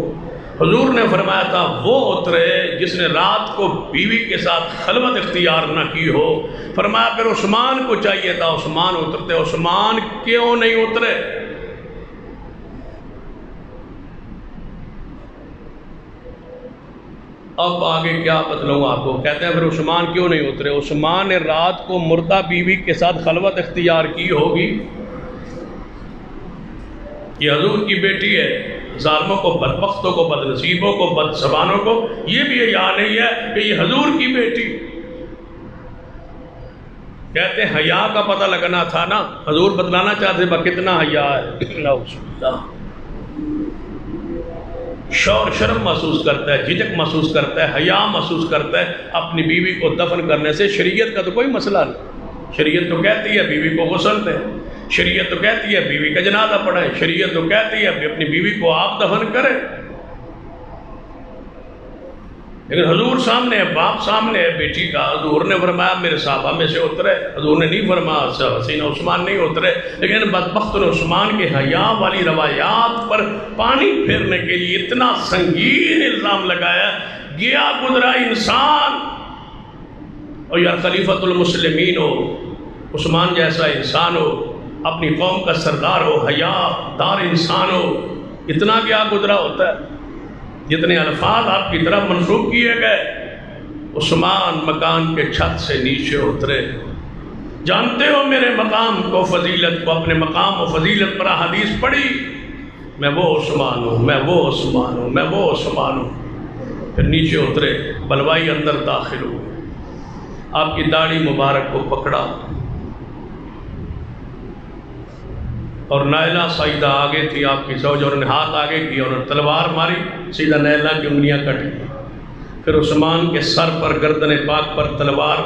حضور نے فرمایا تھا وہ اترے جس نے رات کو بیوی کے ساتھ خلوت اختیار نہ کی ہو. فرمایا پھر عثمان کو چاہیے تھا عثمان اترتے. عثمان کیوں نہیں اترے؟ اب آگے کیا بتلاؤں آپ کو. کہتے ہیں پھر عثمان کیوں نہیں اترے؟ عثمان نے رات کو مردہ بیوی کے ساتھ خلوت اختیار کی ہوگی. یہ حضور کی بیٹی ہے. ظالموں کو، بدبختوں کو، بدنصیبوں کو، بد زبانوں کو یہ بھی یاد نہیں ہے کہ یہ حضور کی بیٹی. کہتے ہیں حیا کا پتہ لگنا تھا نا. حضور بتلانا چاہتے با کتنا حیا ہے. شور شرم محسوس کرتا ہے، جھجک محسوس کرتا ہے، حیا محسوس کرتا ہے اپنی بیوی کو دفن کرنے سے. شریعت کا تو کوئی مسئلہ نہیں. شریعت تو کہتی ہے بیوی کو غسل دے. شریعت تو کہتی ہے بیوی کا جنازہ پڑھیں، شریعت تو کہتی ہے کہ اپنی بیوی کو آپ دفن کریں، لیکن حضور سامنے ہے، باپ سامنے ہے بیٹی کا. حضور نے فرمایا میرے صحابہ میں سے اترے، حضور نے نہیں فرمایا حسین عثمان نہیں اترے، لیکن بدبخت عثمان کے حیا والی روایات پر پانی پھیرنے کے لیے اتنا سنگین الزام لگایا. گیا گزرا انسان، اور یا خلیفۃ المسلمین ہو، عثمان جیسا انسان ہو، اپنی قوم کا سردار ہو، حیا دار انسان ہو، اتنا کیا گزرا ہوتا ہے. جتنے الفاظ آپ کی طرف منسوخ کیے گئے، عثمان مکان کے چھت سے نیچے اترے. جانتے ہو میرے مقام کو، فضیلت کو، اپنے مقام و فضیلت پر حدیث پڑھی، میں وہ عثمان ہوں، میں وہ عثمان ہوں، میں وہ عثمان ہوں. پھر نیچے اترے، بلوائی اندر داخل ہوئے، آپ کی داڑھی مبارک کو پکڑا، اور نائلہ سیدہ آگے تھی آپ کی زوج، اور انہوں نے ہاتھ آگے کیا اور تلوار ماری، سیدہ نائلہ کی انگلیاں کٹی. پھر عثمان کے سر پر، گردن پاک پر تلوار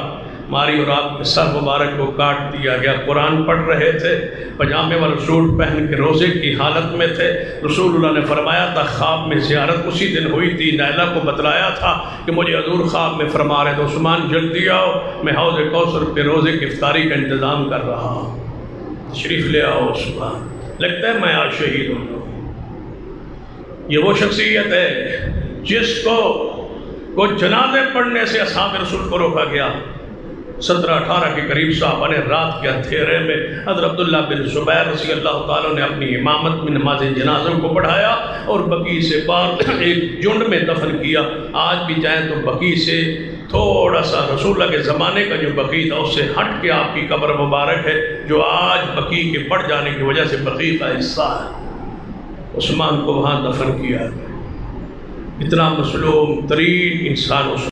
ماری اور آپ کے سر مبارک کو کاٹ دیا گیا. قرآن پڑھ رہے تھے، پجامے والا سوٹ پہن کے روزے کی حالت میں تھے. رسول اللہ نے فرمایا تھا خواب میں زیارت اسی دن ہوئی تھی، نائلہ کو بتلایا تھا کہ مجھے حضور خواب میں فرما رہے تھے عثمان جلدی آؤ، میں حوض کوثر پہ روزے کی افطاری کا انتظام کر رہا ہوں، تشریف لے آؤ. عثمان لگتا ہے میں آج شہید ہوں. یہ وہ شخصیت ہے جس کو جنازے پڑھنے سے اصحاب رسول کو روکا گیا. 17-18 کے قریب صحابہ نے رات کے اندھیرے میں حضرت عبداللہ بن زبیر رضی اللہ تعالیٰ نے اپنی امامت میں نماز جنازوں کو پڑھایا اور بقیع سے پار ایک جنڈ میں دفن کیا. آج بھی جائیں تو بقیع سے تھوڑا سا رسول اللہ کے زمانے کا جو بقیع تھا اس سے ہٹ کے آپ کی قبر مبارک ہے، جو آج بقیع کے بڑھ جانے کی وجہ سے بقیع کا حصہ ہے. عثمان کو وہاں دفن کیا. اتنا مظلوم ترین انسان